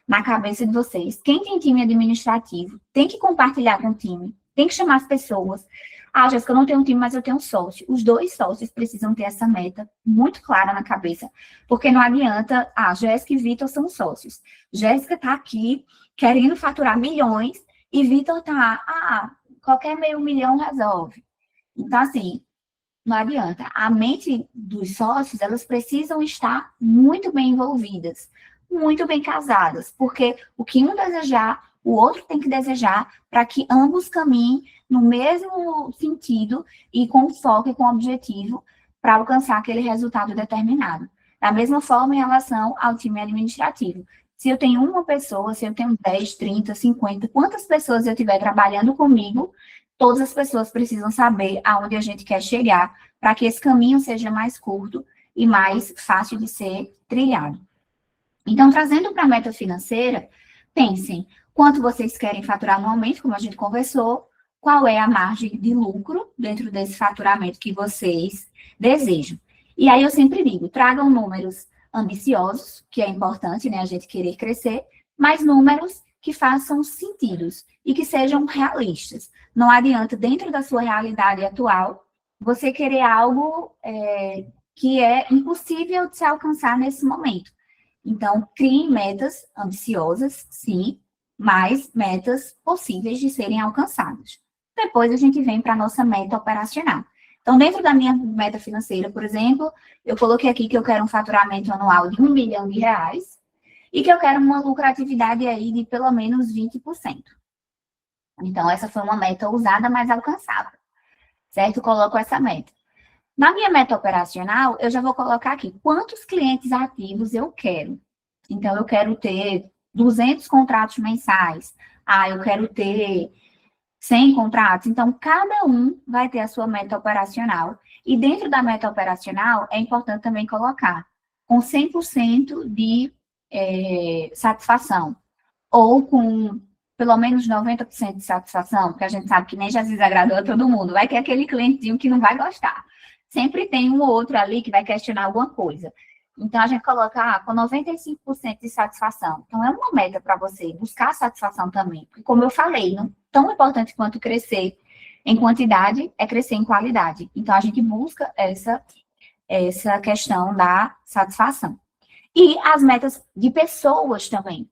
na cabeça de vocês. Quem tem time administrativo tem que compartilhar com o time, tem que chamar as pessoas. Ah, Jéssica, eu não tenho um time, mas eu tenho um sócio. Os 2 sócios precisam ter essa meta muito clara na cabeça, porque não adianta, Jéssica e Vitor são sócios. Jéssica está aqui querendo faturar milhões e Vitor está, qualquer meio milhão resolve. Então, assim, não adianta. A mente dos sócios, elas precisam estar muito bem envolvidas, muito bem casadas, porque o que um desejar, o outro tem que desejar, para que ambos caminhem no mesmo sentido e com foco e com objetivo para alcançar aquele resultado determinado. Da mesma forma, em relação ao time administrativo. Se eu tenho uma pessoa, se eu tenho 10, 30, 50, quantas pessoas eu tiver trabalhando comigo, todas as pessoas precisam saber aonde a gente quer chegar, para que esse caminho seja mais curto e mais fácil de ser trilhado. Então, trazendo para a meta financeira, pensem quanto vocês querem faturar anualmente, como a gente conversou, qual é a margem de lucro dentro desse faturamento que vocês desejam. E aí eu sempre digo, tragam números ambiciosos, que é importante, né, a gente querer crescer, mas números que façam sentidos e que sejam realistas. Não adianta, dentro da sua realidade atual, você querer algo que é impossível de se alcançar nesse momento. Então, criem metas ambiciosas, sim, mas metas possíveis de serem alcançadas. Depois a gente vem para a nossa meta operacional. Então, dentro da minha meta financeira, por exemplo, eu coloquei aqui que eu quero um faturamento anual de R$1 milhão e que eu quero uma lucratividade aí de pelo menos 20%. Então, essa foi uma meta ousada, mas alcançável, certo? Eu coloco essa meta. Na minha meta operacional, eu já vou colocar aqui quantos clientes ativos eu quero. Então, eu quero ter 200 contratos mensais. Eu quero ter 100 contratos. Então, cada um vai ter a sua meta operacional. E dentro da meta operacional, é importante também colocar com 100% de satisfação. Ou com pelo menos 90% de satisfação, porque a gente sabe que nem já se desagradou a todo mundo. Vai ter aquele clientinho que não vai gostar. Sempre tem um ou outro ali que vai questionar alguma coisa. Então, a gente coloca com 95% de satisfação. Então, é uma meta para você buscar satisfação também. Porque, como eu falei, não tão importante quanto crescer em quantidade é crescer em qualidade. Então, a gente busca essa questão da satisfação. E as metas de pessoas também.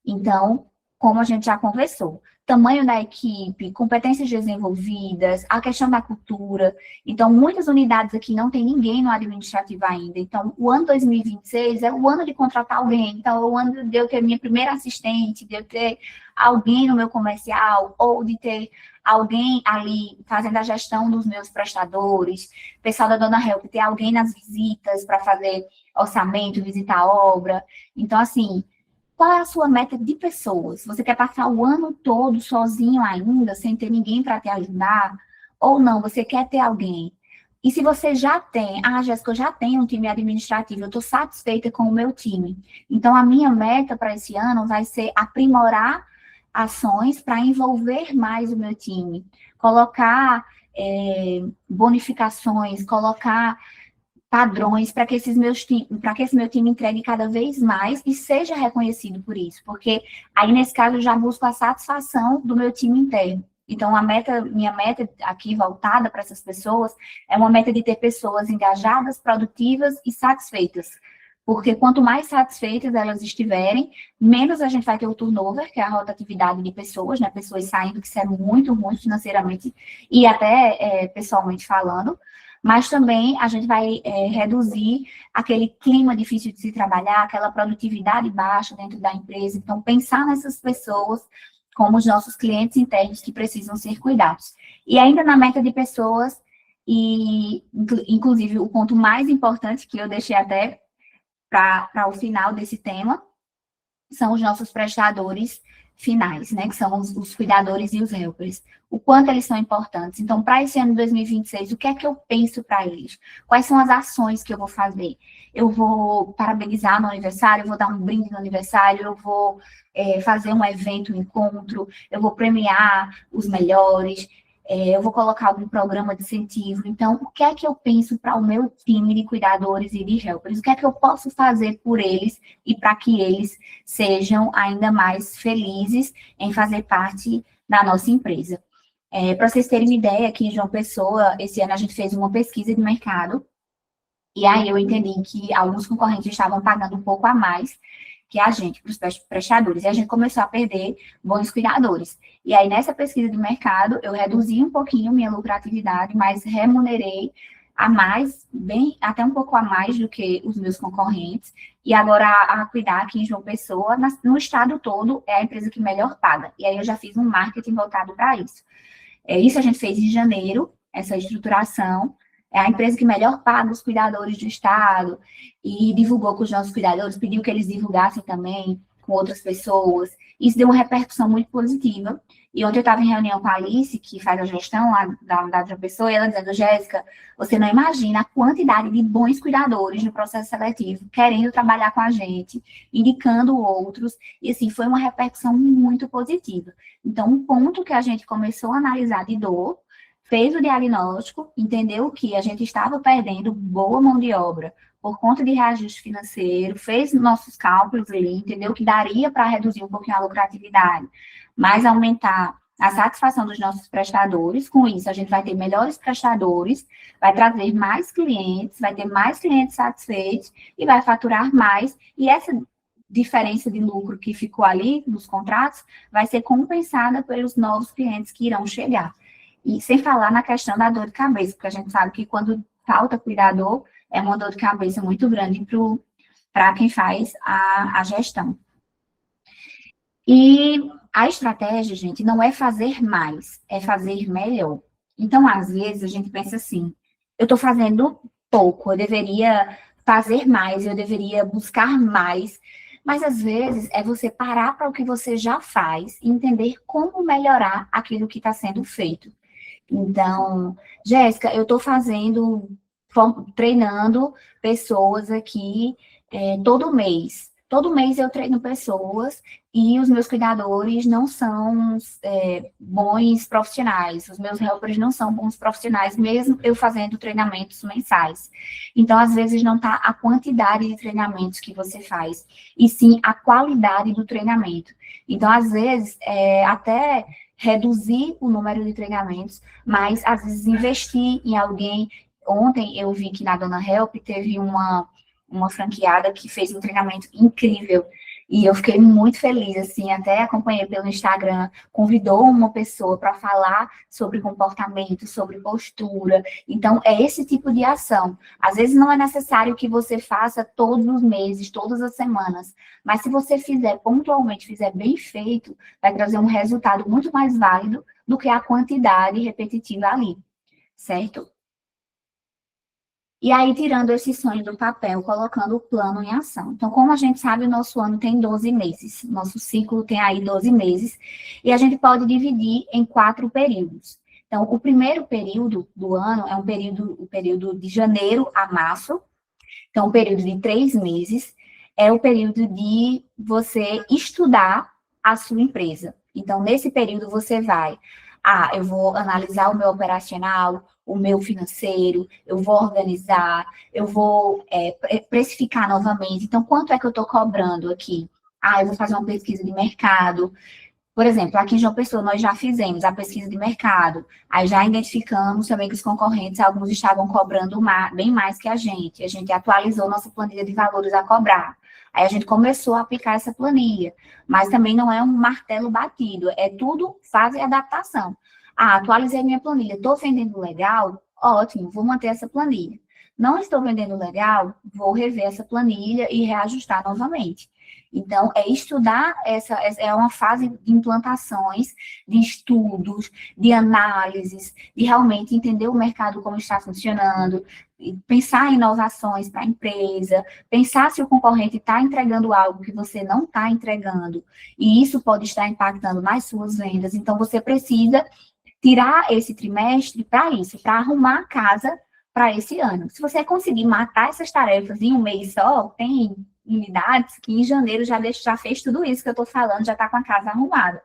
Então, como a gente já conversou, tamanho da equipe, competências desenvolvidas, a questão da cultura. Então, muitas unidades aqui não tem ninguém no administrativo ainda. Então, o ano 2026 é o ano de contratar alguém. Então, é o ano de eu ter minha primeira assistente, de eu ter alguém no meu comercial, ou de ter alguém ali fazendo a gestão dos meus prestadores, pessoal da Dona Help, ter alguém nas visitas para fazer orçamento, visitar a obra. Então, assim, qual é a sua meta de pessoas? Você quer passar o ano todo sozinho ainda, sem ter ninguém para te ajudar? Ou não, você quer ter alguém? E se você já tem, Jéssica, eu já tenho um time administrativo, eu estou satisfeita com o meu time. Então, a minha meta para esse ano vai ser aprimorar ações para envolver mais o meu time, colocar bonificações, colocar padrões para que esse meu time entregue cada vez mais e seja reconhecido por isso, porque aí nesse caso eu já busco a satisfação do meu time interno. Então minha meta aqui voltada para essas pessoas é uma meta de ter pessoas engajadas, produtivas e satisfeitas. Porque quanto mais satisfeitas elas estiverem, menos a gente vai ter o turnover, que é a rotatividade de pessoas, né? Pessoas saindo, que isso é muito ruim financeiramente e até pessoalmente falando. Mas também a gente vai reduzir aquele clima difícil de se trabalhar, aquela produtividade baixa dentro da empresa. Então, pensar nessas pessoas como os nossos clientes internos que precisam ser cuidados. E ainda na meta de pessoas, e inclusive o ponto mais importante que eu deixei até para o final desse tema, são os nossos prestadores finais, né, que são os cuidadores e os helpers. O quanto eles são importantes. Então, para esse ano de 2026, o que é que eu penso para eles? Quais são as ações que eu vou fazer? Eu vou parabenizar no aniversário, eu vou dar um brinde no aniversário, eu vou fazer um evento, um encontro, eu vou premiar os melhores, eu vou colocar algum programa de incentivo. Então, o que é que eu penso para o meu time de cuidadores e de helpers? O que é que eu posso fazer por eles e para que eles sejam ainda mais felizes em fazer parte da nossa empresa? Para vocês terem uma ideia, aqui em João Pessoa, esse ano a gente fez uma pesquisa de mercado, e aí eu entendi que alguns concorrentes estavam pagando um pouco a mais que a gente, para os prestadores, e a gente começou a perder bons cuidadores. E aí, nessa pesquisa de mercado, eu reduzi um pouquinho minha lucratividade, mas remunerei a mais, até um pouco a mais do que os meus concorrentes, e agora a Cuidar aqui em João Pessoa, no estado todo, é a empresa que melhor paga. E aí eu já fiz um marketing voltado para isso. Isso a gente fez em janeiro, essa estruturação. É a empresa que melhor paga os cuidadores do estado e divulgou com os nossos cuidadores, pediu que eles divulgassem também com outras pessoas. Isso deu uma repercussão muito positiva. E ontem eu estava em reunião com a Alice, que faz a gestão lá da unidade de uma pessoa, e ela dizendo: Jéssica, você não imagina a quantidade de bons cuidadores no processo seletivo, querendo trabalhar com a gente, indicando outros, e assim, foi uma repercussão muito positiva. Então, um ponto que a gente começou a analisar de dor, fez o diagnóstico, entendeu que a gente estava perdendo boa mão de obra por conta de reajuste financeiro, fez nossos cálculos ali, entendeu que daria para reduzir um pouquinho a lucratividade, mas aumentar a satisfação dos nossos prestadores. Com isso, a gente vai ter melhores prestadores, vai trazer mais clientes, vai ter mais clientes satisfeitos e vai faturar mais. E essa diferença de lucro que ficou ali nos contratos vai ser compensada pelos novos clientes que irão chegar. E sem falar na questão da dor de cabeça, porque a gente sabe que quando falta cuidador, é uma dor de cabeça muito grande para quem faz a gestão. E a estratégia, gente, não é fazer mais, é fazer melhor. Então, às vezes, a gente pensa assim: eu estou fazendo pouco, eu deveria fazer mais, eu deveria buscar mais. Mas, às vezes, é você parar para o que você já faz e entender como melhorar aquilo que está sendo feito. Então, Jéssica, eu estou treinando pessoas aqui todo mês. Todo mês eu treino pessoas e os meus cuidadores não são bons profissionais, os meus helpers não são bons profissionais, mesmo eu fazendo treinamentos mensais. Então, às vezes, não está a quantidade de treinamentos que você faz, e sim a qualidade do treinamento. Então, às vezes, até reduzir o número de treinamentos, mas, às vezes, investir em alguém. Ontem, eu vi que na Dona Help teve uma franqueada que fez um treinamento incrível, E eu fiquei muito feliz, assim, até acompanhei pelo Instagram, convidou uma pessoa para falar sobre comportamento, sobre postura. Então, é esse tipo de ação. Às vezes não é necessário que você faça todos os meses, todas as semanas, mas se você fizer pontualmente, fizer bem feito, vai trazer um resultado muito mais válido do que a quantidade repetitiva ali, certo? E aí, tirando esse sonho do papel, colocando o plano em ação. Então, como a gente sabe, o nosso ano tem 12 meses. Nosso ciclo tem aí 12 meses. E a gente pode dividir em 4 períodos. Então, o primeiro período do ano é o período de janeiro a março. Então, um período de 3 meses. É o período de você estudar a sua empresa. Então, nesse período, você vai... eu vou analisar o meu operacional, o meu financeiro, eu vou organizar, eu vou precificar novamente. Então, quanto é que eu estou cobrando aqui? Eu vou fazer uma pesquisa de mercado. Por exemplo, aqui em João Pessoa, nós já fizemos a pesquisa de mercado, aí já identificamos também que os concorrentes, alguns estavam cobrando bem mais que a gente atualizou nossa planilha de valores a cobrar. Aí a gente começou a aplicar essa planilha, mas também não é um martelo batido, é tudo fase e adaptação. Atualizei minha planilha, estou vendendo legal? Ótimo, vou manter essa planilha. Não estou vendendo legal? Vou rever essa planilha e reajustar novamente. Então, estudar é uma fase de implantações, de estudos, de análises, de realmente entender o mercado como está funcionando, pensar em inovações para a empresa, pensar se o concorrente está entregando algo que você não está entregando, e isso pode estar impactando nas suas vendas. Então, você precisa tirar esse trimestre para isso, para arrumar a casa para esse ano. Se você conseguir matar essas tarefas em um mês só, tem unidades que em janeiro já fez tudo isso que eu estou falando, já está com a casa arrumada.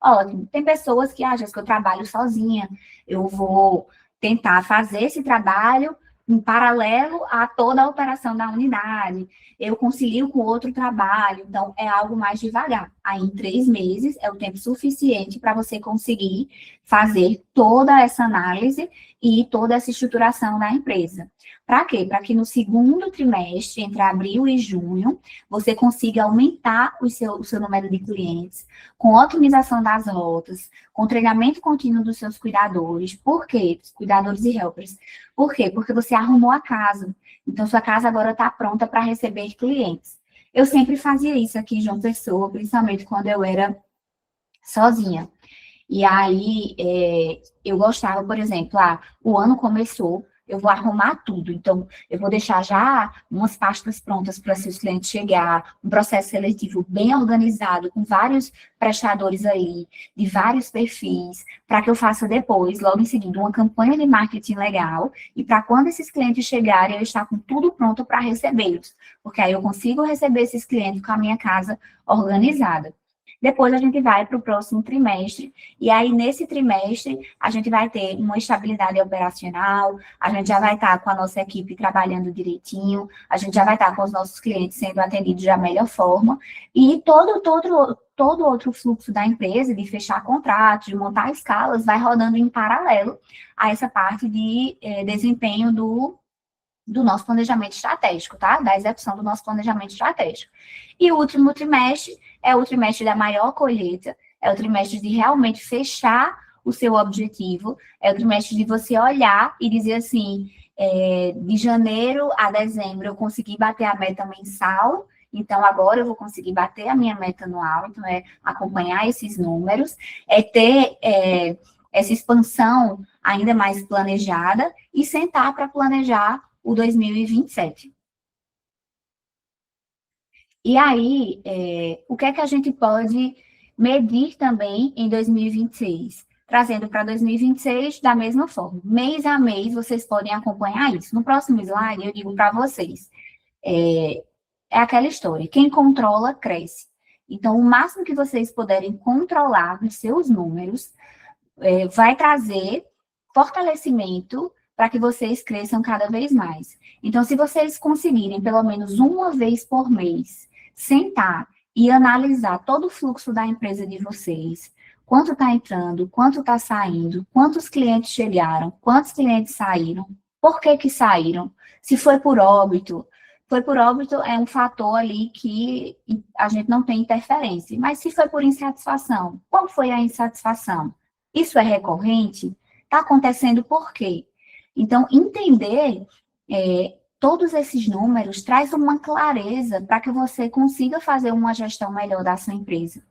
Ótimo. Tem pessoas que acham que eu trabalho sozinha, eu vou tentar fazer esse trabalho em paralelo a toda a operação da unidade, eu concilio com outro trabalho, então é algo mais devagar. Aí, em 3 meses, é o tempo suficiente para você conseguir fazer toda essa análise e toda essa estruturação da empresa. Para quê? Para que no segundo trimestre, entre abril e junho, você consiga aumentar o seu número de clientes, com otimização das rotas, com treinamento contínuo dos seus cuidadores. Por quê? Cuidadores e helpers. Por quê? Porque você arrumou a casa. Então, sua casa agora está pronta para receber clientes. Eu sempre fazia isso aqui em João Pessoa, principalmente quando eu era sozinha. E aí, eu gostava, por exemplo, o ano começou, eu vou arrumar tudo. Então, eu vou deixar já umas pastas prontas para seus clientes chegar, um processo seletivo bem organizado, com vários prestadores aí, de vários perfis, para que eu faça depois, logo em seguida, uma campanha de marketing legal, e para quando esses clientes chegarem, eu estar com tudo pronto para recebê-los. Porque aí eu consigo receber esses clientes com a minha casa organizada. Depois a gente vai para o próximo trimestre, e aí nesse trimestre a gente vai ter uma estabilidade operacional, a gente já vai estar com a nossa equipe trabalhando direitinho, a gente já vai estar com os nossos clientes sendo atendidos da melhor forma, e todo outro fluxo da empresa, de fechar contratos, de montar escalas, vai rodando em paralelo a essa parte de desempenho do nosso planejamento estratégico, tá? Da execução do nosso planejamento estratégico. E o último trimestre é o trimestre da maior colheita, é o trimestre de realmente fechar o seu objetivo, é o trimestre de você olhar e dizer assim, de janeiro a dezembro eu consegui bater a meta mensal, então agora eu vou conseguir bater a minha meta anual, então é acompanhar esses números, é ter essa expansão ainda mais planejada e sentar para planejar o 2027. E aí, o que é que a gente pode medir também em 2026? Trazendo para 2026 da mesma forma. Mês a mês, vocês podem acompanhar isso. No próximo slide, eu digo para vocês. É aquela história. Quem controla, cresce. Então, o máximo que vocês puderem controlar os seus números vai trazer fortalecimento para que vocês cresçam cada vez mais. Então, se vocês conseguirem, pelo menos uma vez por mês, sentar e analisar todo o fluxo da empresa de vocês, quanto está entrando, quanto está saindo, quantos clientes chegaram, quantos clientes saíram, por que saíram, se foi por óbito, Foi por óbito, é um fator ali que a gente não tem interferência. Mas se foi por insatisfação, qual foi a insatisfação? Isso é recorrente? Está acontecendo por quê? Então, entender todos esses números traz uma clareza para que você consiga fazer uma gestão melhor da sua empresa.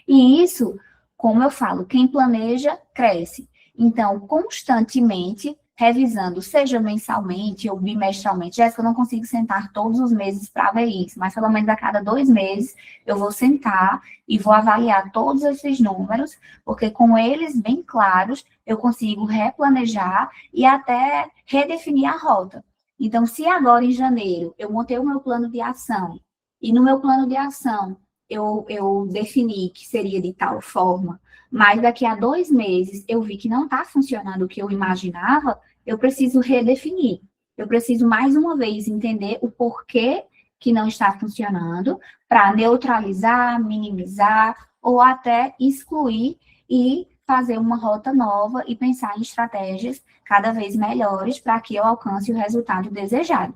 E isso, como eu falo, quem planeja, cresce. Então, constantemente, revisando, seja mensalmente ou bimestralmente. Jéssica, eu não consigo sentar todos os meses para ver isso, mas pelo menos a cada 2 meses eu vou sentar e vou avaliar todos esses números, porque com eles bem claros, eu consigo replanejar e até redefinir a rota. Então, se agora em janeiro eu montei o meu plano de ação, e no meu plano de ação eu defini que seria de tal forma, mas daqui a 2 meses eu vi que não está funcionando o que eu imaginava, eu preciso redefinir. Eu preciso, mais uma vez, entender o porquê que não está funcionando, para neutralizar, minimizar, ou até excluir e fazer uma rota nova e pensar em estratégias cada vez melhores para que eu alcance o resultado desejado.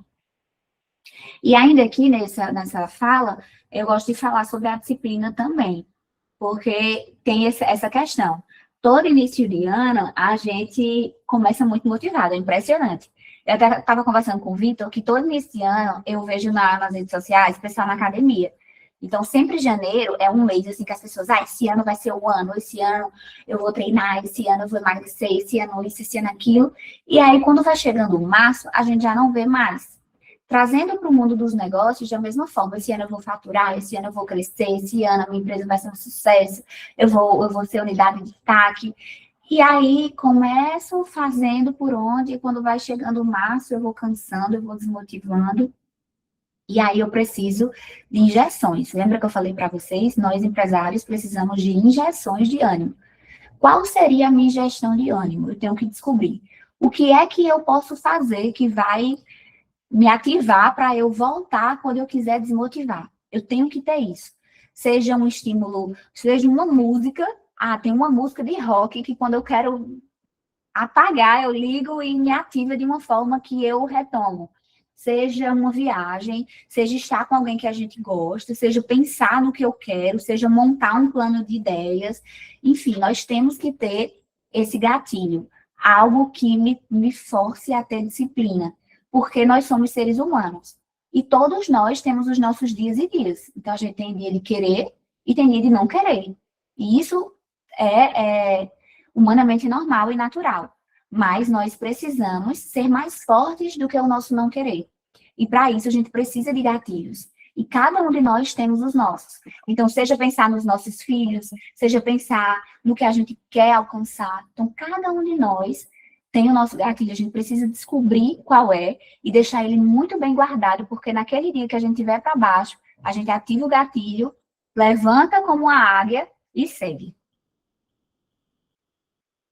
E ainda aqui nessa fala, eu gosto de falar sobre a disciplina também, porque tem essa questão. Todo início de ano, a gente começa muito motivado, é impressionante. Eu até estava conversando com o Vitor, que todo início de ano eu vejo nas redes sociais, pessoal na academia. Então, sempre janeiro é um mês, assim, que as pessoas, esse ano vai ser o ano, esse ano eu vou treinar, esse ano eu vou emagrecer, esse ano isso, esse ano aquilo. E aí, quando vai chegando março, a gente já não vê mais. Trazendo para o mundo dos negócios, da mesma forma, esse ano eu vou faturar, esse ano eu vou crescer, esse ano a minha empresa vai ser um sucesso, eu vou ser unidade de destaque. E aí, começo fazendo por onde, e quando vai chegando março, eu vou cansando, eu vou desmotivando. E aí eu preciso de injeções. Lembra que eu falei para vocês? Nós, empresários, precisamos de injeções de ânimo. Qual seria a minha injeção de ânimo? Eu tenho que descobrir. O que é que eu posso fazer que vai me ativar para eu voltar quando eu quiser desmotivar? Eu tenho que ter isso. Seja um estímulo, seja uma música. Tem uma música de rock que quando eu quero apagar, eu ligo e me ativa de uma forma que eu retomo. Seja uma viagem, seja estar com alguém que a gente gosta, seja pensar no que eu quero, seja montar um plano de ideias. Enfim, nós temos que ter esse gatilho, algo que me force a ter disciplina, porque nós somos seres humanos. E todos nós temos os nossos dias e dias. Então, a gente tem dia de querer e tem dia de não querer. E isso é humanamente normal e natural. Mas nós precisamos ser mais fortes do que o nosso não querer. E para isso a gente precisa de gatilhos. E cada um de nós temos os nossos. Então, seja pensar nos nossos filhos, seja pensar no que a gente quer alcançar. Então, cada um de nós tem o nosso gatilho. A gente precisa descobrir qual é e deixar ele muito bem guardado, porque naquele dia que a gente estiver para baixo, a gente ativa o gatilho, levanta como uma águia e segue.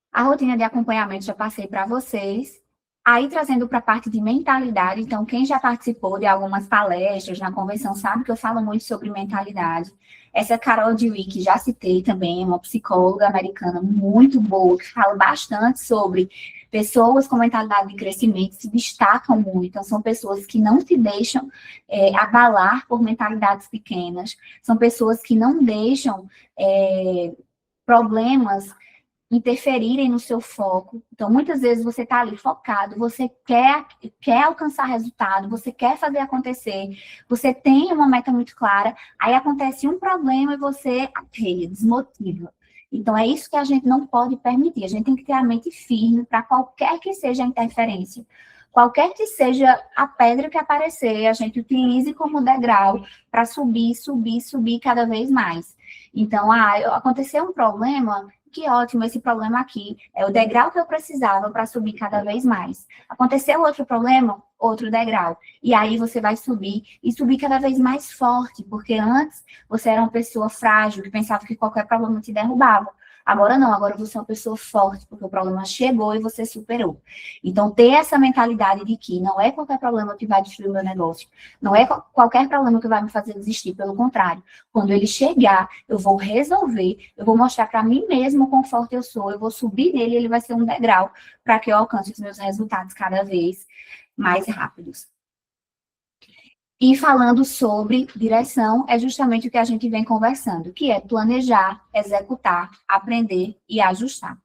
A rotina de acompanhamento já passei para vocês. Aí, trazendo para a parte de mentalidade, então, quem já participou de algumas palestras na convenção sabe que eu falo muito sobre mentalidade. Essa Carol Dweck, que já citei também, é uma psicóloga americana muito boa, que fala bastante sobre pessoas com mentalidade de crescimento, se destacam muito. Então, são pessoas que não se deixam abalar por mentalidades pequenas, são pessoas que não deixam problemas interferirem no seu foco. Então, muitas vezes você está ali focado, você quer alcançar resultado, você quer fazer acontecer, você tem uma meta muito clara, aí acontece um problema e você arreia, desmotiva. Então, é isso que a gente não pode permitir. A gente tem que ter a mente firme para qualquer que seja a interferência. Qualquer que seja a pedra que aparecer, a gente utilize como degrau para subir, subir, subir cada vez mais. Então, aconteceu um problema, que ótimo, esse problema aqui é o degrau que eu precisava para subir cada vez mais. Aconteceu outro problema, outro degrau. E aí você vai subir e subir cada vez mais forte, porque antes você era uma pessoa frágil, que pensava que qualquer problema te derrubava. Agora não, agora você é uma pessoa forte, porque o problema chegou e você superou. Então, ter essa mentalidade de que não é qualquer problema que vai destruir o meu negócio, não é qualquer problema que vai me fazer desistir, pelo contrário. Quando ele chegar, eu vou resolver, eu vou mostrar para mim mesmo o quão forte eu sou, eu vou subir nele e ele vai ser um degrau para que eu alcance os meus resultados cada vez mais rápidos. E falando sobre direção, é justamente o que a gente vem conversando, que é planejar, executar, aprender e ajustar.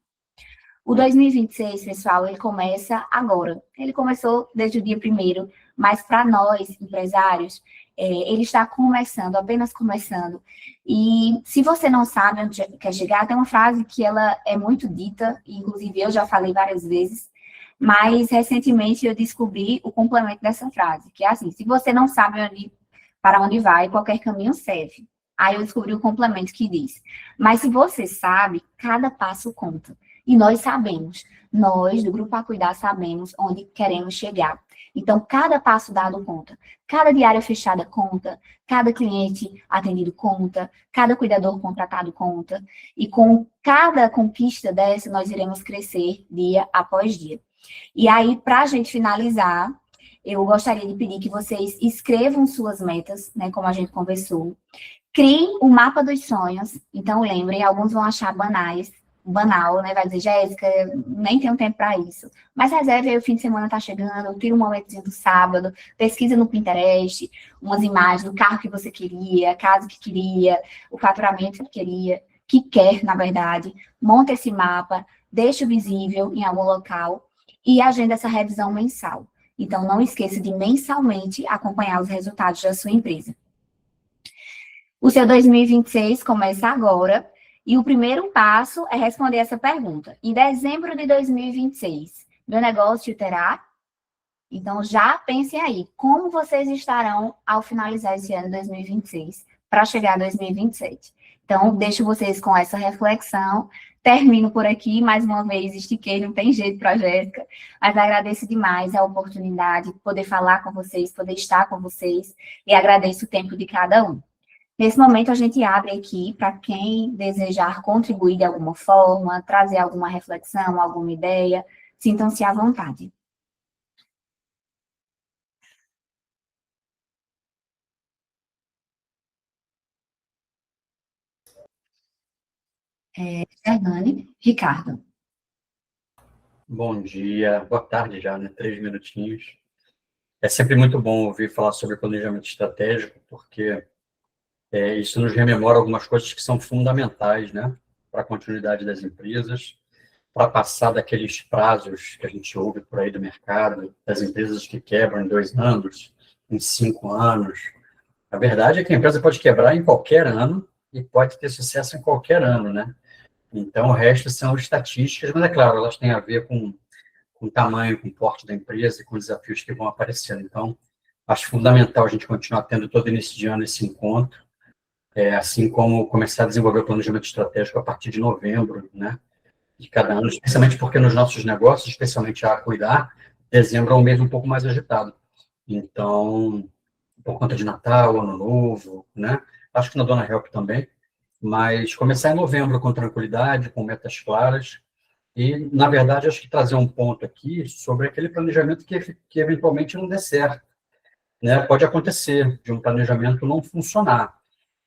O 2026, pessoal, ele começa agora. Ele começou desde o dia 1º, mas para nós, empresários, ele está começando, apenas começando. E se você não sabe onde quer chegar, tem uma frase que ela é muito dita, e inclusive eu já falei várias vezes, mas recentemente eu descobri o complemento dessa frase, que é assim: se você não sabe para onde vai, qualquer caminho serve. Aí eu descobri o complemento que diz: mas se você sabe, cada passo conta. E nós sabemos, nós do Grupo A Cuidar sabemos onde queremos chegar. Então, cada passo dado conta, cada diária fechada conta, cada cliente atendido conta, cada cuidador contratado conta, e com cada conquista dessa, nós iremos crescer dia após dia. E aí, para a gente finalizar, eu gostaria de pedir que vocês escrevam suas metas, né, como a gente conversou, criem o mapa dos sonhos. Então, lembrem, alguns vão achar banal, né? Vai dizer: Jéssica, nem tenho tempo para isso. Mas reserve aí, o fim de semana tá chegando, tira um momentozinho do sábado, pesquisa no Pinterest, umas imagens do carro que você queria, a casa que queria, o faturamento que queria, que quer, na verdade. Monta esse mapa, deixa visível em algum local e agenda essa revisão mensal. Então, não esqueça de mensalmente acompanhar os resultados da sua empresa. O seu 2026 começa agora. E o primeiro passo é responder essa pergunta: em dezembro de 2026, meu negócio terá? Então, já pensem aí, como vocês estarão ao finalizar esse ano 2026, para chegar a 2027. Então, deixo vocês com essa reflexão. Termino por aqui, mais uma vez, estiquei, não tem jeito para a Jéssica, mas agradeço demais a oportunidade de poder falar com vocês, poder estar com vocês, e agradeço o tempo de cada um. Nesse momento, a gente abre aqui para quem desejar contribuir de alguma forma, trazer alguma reflexão, alguma ideia, sintam-se à vontade. Fernane, Ricardo. Bom dia, boa tarde já, né? 3 minutinhos. É sempre muito bom ouvir falar sobre planejamento estratégico, porque isso nos rememora algumas coisas que são fundamentais, né, para a continuidade das empresas, para passar daqueles prazos que a gente ouve por aí do mercado, das empresas que quebram em 2 anos, em 5 anos. A verdade é que a empresa pode quebrar em qualquer ano e pode ter sucesso em qualquer ano, né? Então, o resto são estatísticas, mas, é claro, elas têm a ver com o tamanho, com o porte da empresa e com os desafios que vão aparecendo. Então, acho fundamental a gente continuar tendo todo início de ano esse encontro, assim como começar a desenvolver o planejamento estratégico a partir de novembro, né, de cada ano, especialmente porque nos nossos negócios, especialmente a Cuidar, dezembro é um mês um pouco mais agitado. Então, por conta de Natal, Ano Novo, né, acho que na Dona Help também, mas começar em novembro com tranquilidade, com metas claras, e, na verdade, acho que trazer um ponto aqui sobre aquele planejamento que eventualmente não dê certo, né? Pode acontecer de um planejamento não funcionar.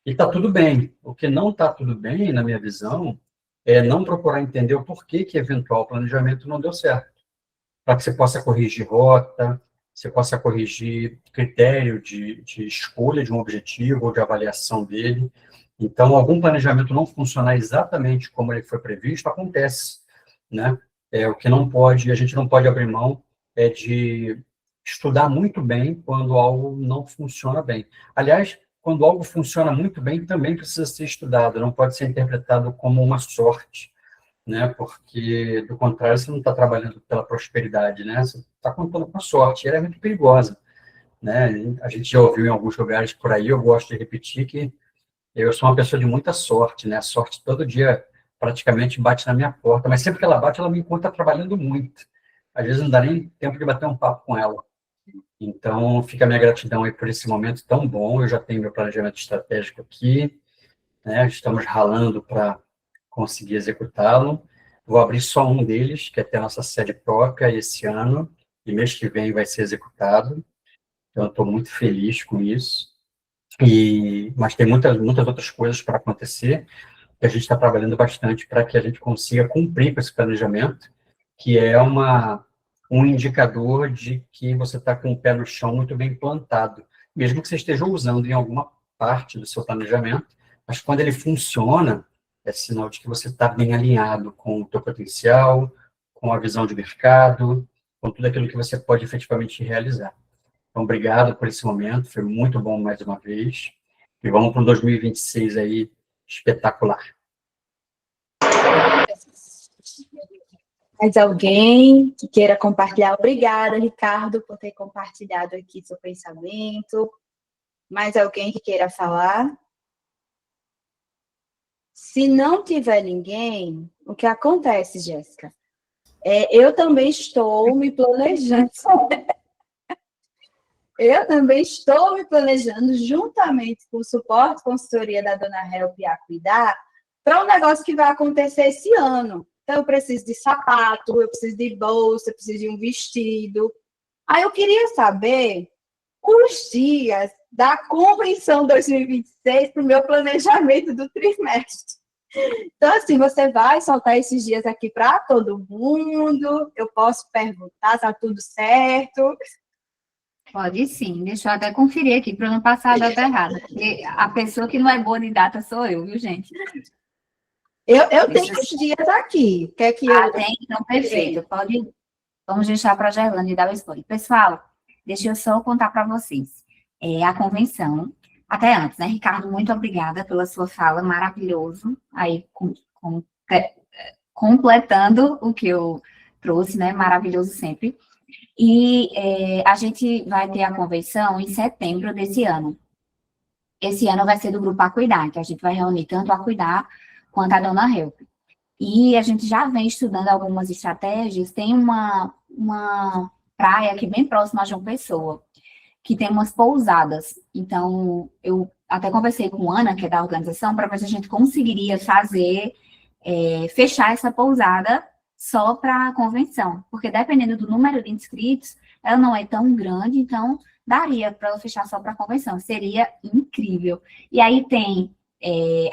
E está tudo bem. O que não está tudo bem, na minha visão, é não procurar entender o porquê que eventual planejamento não deu certo. Para que você possa corrigir rota, você possa corrigir critério de escolha de um objetivo ou de avaliação dele. Então, algum planejamento não funcionar exatamente como ele foi previsto, acontece, né? O que não pode, a gente não pode abrir mão de estudar muito bem quando algo não funciona bem. Aliás, quando algo funciona muito bem, também precisa ser estudado, não pode ser interpretado como uma sorte, né? Porque, do contrário, você não está trabalhando pela prosperidade, né? Você está contando com a sorte, e ela é muito perigosa, né? A gente já ouviu em alguns lugares por aí, eu gosto de repetir que eu sou uma pessoa de muita sorte, né? A sorte todo dia praticamente bate na minha porta, mas sempre que ela bate, ela me encontra trabalhando muito. Às vezes não dá nem tempo de bater um papo com ela. Então, fica a minha gratidão aí por esse momento tão bom. Eu já tenho meu planejamento estratégico aqui, né? Estamos ralando para conseguir executá-lo. Vou abrir só um deles, que é ter a nossa sede própria esse ano, e mês que vem vai ser executado. Então, eu estou muito feliz com isso. Mas tem muitas outras coisas para acontecer, que a gente está trabalhando bastante para que a gente consiga cumprir com esse planejamento, que é um indicador de que você está com o pé no chão muito bem plantado. mesmo que você esteja usando em alguma parte do seu planejamento, mas quando ele funciona, é sinal de que você está bem alinhado com o teu potencial, com a visão de mercado, com tudo aquilo que você pode efetivamente realizar. Então, obrigado por esse momento, foi muito bom mais uma vez, e vamos para um 2026 aí espetacular. Mais alguém que queira compartilhar? Obrigada, Ricardo, por ter compartilhado aqui seu pensamento. Mais alguém que queira falar? Se não tiver ninguém, o que acontece, Jéssica? Eu também estou me planejando. Eu também estou me planejando, juntamente com o suporte consultoria da Dona Help a Cuidar, para um negócio que vai acontecer esse ano. Então, eu preciso de sapato, eu preciso de bolsa, eu preciso de um vestido. Aí eu queria saber os dias da convenção 2026 para o meu planejamento do trimestre. Então, assim, você vai soltar esses dias aqui para todo mundo, eu posso perguntar, está tudo certo? Pode sim, deixa eu até conferir aqui para não passar a data errada. Porque a pessoa que não é boa de data sou eu, viu, gente? Eu tenho os dias aqui. Quer que eu... tem? Então, perfeito. Pode... Vamos deixar para a Gerlane dar o spoiler. Pessoal, deixa eu só contar para vocês. A convenção, até antes, né, Ricardo, muito obrigada pela sua fala, maravilhoso. Aí, completando o que eu trouxe, né, maravilhoso sempre. E a gente vai ter a convenção em setembro desse ano. Esse ano vai ser do Grupo A Cuidar, que a gente vai reunir tanto a Cuidar quanto a Dona Help. E a gente já vem estudando algumas estratégias. Tem uma praia aqui bem próxima a João Pessoa, que tem umas pousadas. Então, eu até conversei com a Ana, que é da organização, para ver se a gente conseguiria fazer, fechar essa pousada só para a convenção, porque dependendo do número de inscritos, ela não é tão grande, então daria para ela fechar só para a convenção, seria incrível. E aí tem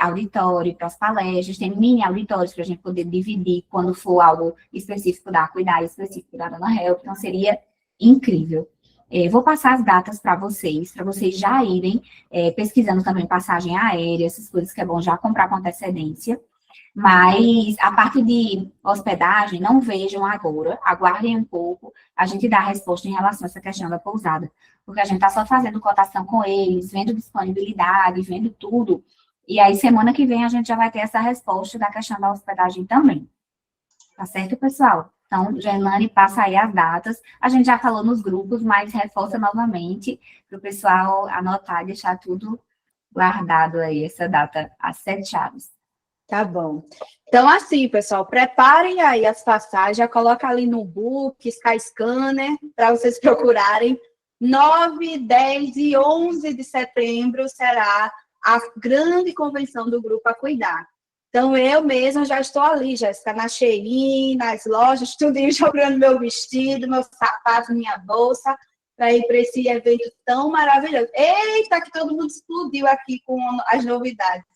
auditório para as palestras, tem mini auditórios para a gente poder dividir quando for algo específico da Cuidar, específico da Dona Help, então seria incrível. Vou passar as datas para vocês já irem pesquisando também passagem aérea, essas coisas que é bom já comprar com antecedência. Mas a parte de hospedagem, não vejam agora, aguardem um pouco, a gente dá a resposta em relação a essa questão da pousada, porque a gente está só fazendo cotação com eles, vendo disponibilidade, vendo tudo, e aí semana que vem a gente já vai ter essa resposta da questão da hospedagem também. Tá certo, pessoal? Então, Gerlane, passa aí as datas, a gente já falou nos grupos, mas reforça novamente para o pessoal anotar e deixar tudo guardado aí, essa data às 7 chaves. Tá bom. Então, assim, pessoal, preparem aí as passagens, já coloca ali no book, Skyscanner, para vocês procurarem. 9, 10 e 11 de setembro será a grande convenção do Grupo A Cuidar. Então, eu mesma já estou ali, Jéssica, na Shein, nas lojas, tudinho, jogando meu vestido, meu sapato, minha bolsa, para ir para esse evento tão maravilhoso. Eita, que todo mundo explodiu aqui com as novidades.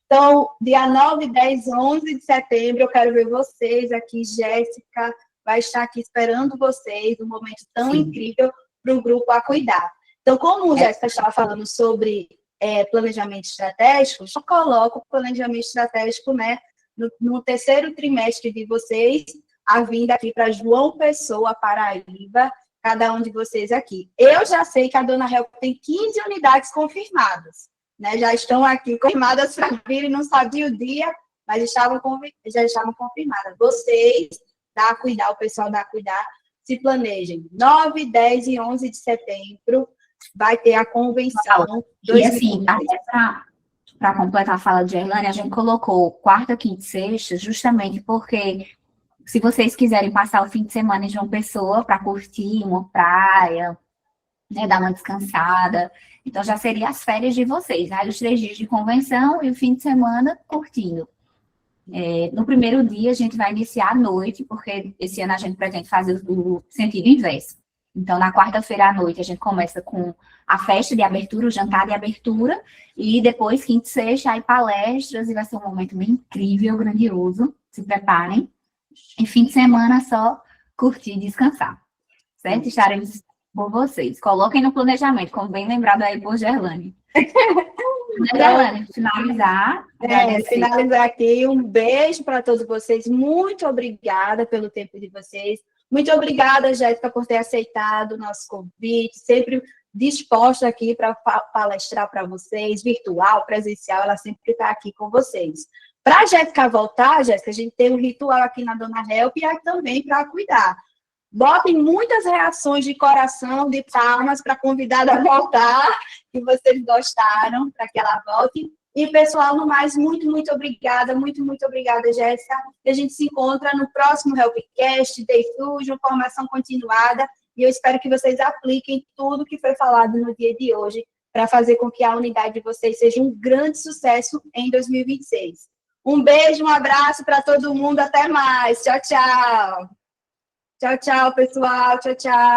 Então, dia 9, 10, 11 de setembro, eu quero ver vocês aqui. Jéssica vai estar aqui esperando vocês, um momento tão incrível para o Grupo A Cuidar. Então, como o Jéssica estava falando sobre planejamento estratégico, eu coloco o planejamento estratégico, né, no terceiro trimestre de vocês, a vinda aqui para João Pessoa, Paraíba, cada um de vocês aqui. Eu já sei que a Dona Help tem 15 unidades confirmadas. Né, já estão aqui confirmadas para vir, não sabia o dia, mas já estavam confirmadas. Vocês, da Cuidar, o pessoal da Cuidar, se planejem. 9, 10 e 11 de setembro vai ter a convenção. E assim, para completar a fala de Gerlane, a gente colocou quarta, quinta e sexta, justamente porque se vocês quiserem passar o fim de semana em João Pessoa para curtir uma praia, né, dar uma descansada, então já seria as férias de vocês, aí os 3 dias de convenção e o fim de semana curtindo. No primeiro dia a gente vai iniciar à noite, porque esse ano a gente pretende fazer o sentido inverso. Então, na quarta-feira à noite a gente começa com a festa de abertura, o jantar de abertura, e depois, quinta e sexta, aí palestras, e vai ser um momento bem incrível, grandioso, se preparem. E fim de semana só curtir e descansar, certo? Estaremos por vocês. Coloquem no planejamento, como bem lembrado aí por Gerlane. Gerlane, finalizar. Finalizar aqui, um beijo para todos vocês, muito obrigada pelo tempo de vocês, muito obrigada, Jéssica, por ter aceitado o nosso convite, sempre disposta aqui para palestrar para vocês, virtual, presencial, ela sempre está aqui com vocês. Para a Jéssica voltar, Jéssica, a gente tem um ritual aqui na Dona Help e também para cuidar. Botem muitas reações de coração, de palmas para a convidada voltar, que vocês gostaram, para que ela volte. E, pessoal, no mais, muito obrigada, muito obrigada, Jéssica. E a gente se encontra no próximo Helpcast, Day Fusion, formação continuada, e eu espero que vocês apliquem tudo que foi falado no dia de hoje para fazer com que a unidade de vocês seja um grande sucesso em 2026. Um beijo, um abraço para todo mundo, até mais. Tchau, tchau. Tchau, tchau, pessoal. Tchau, tchau.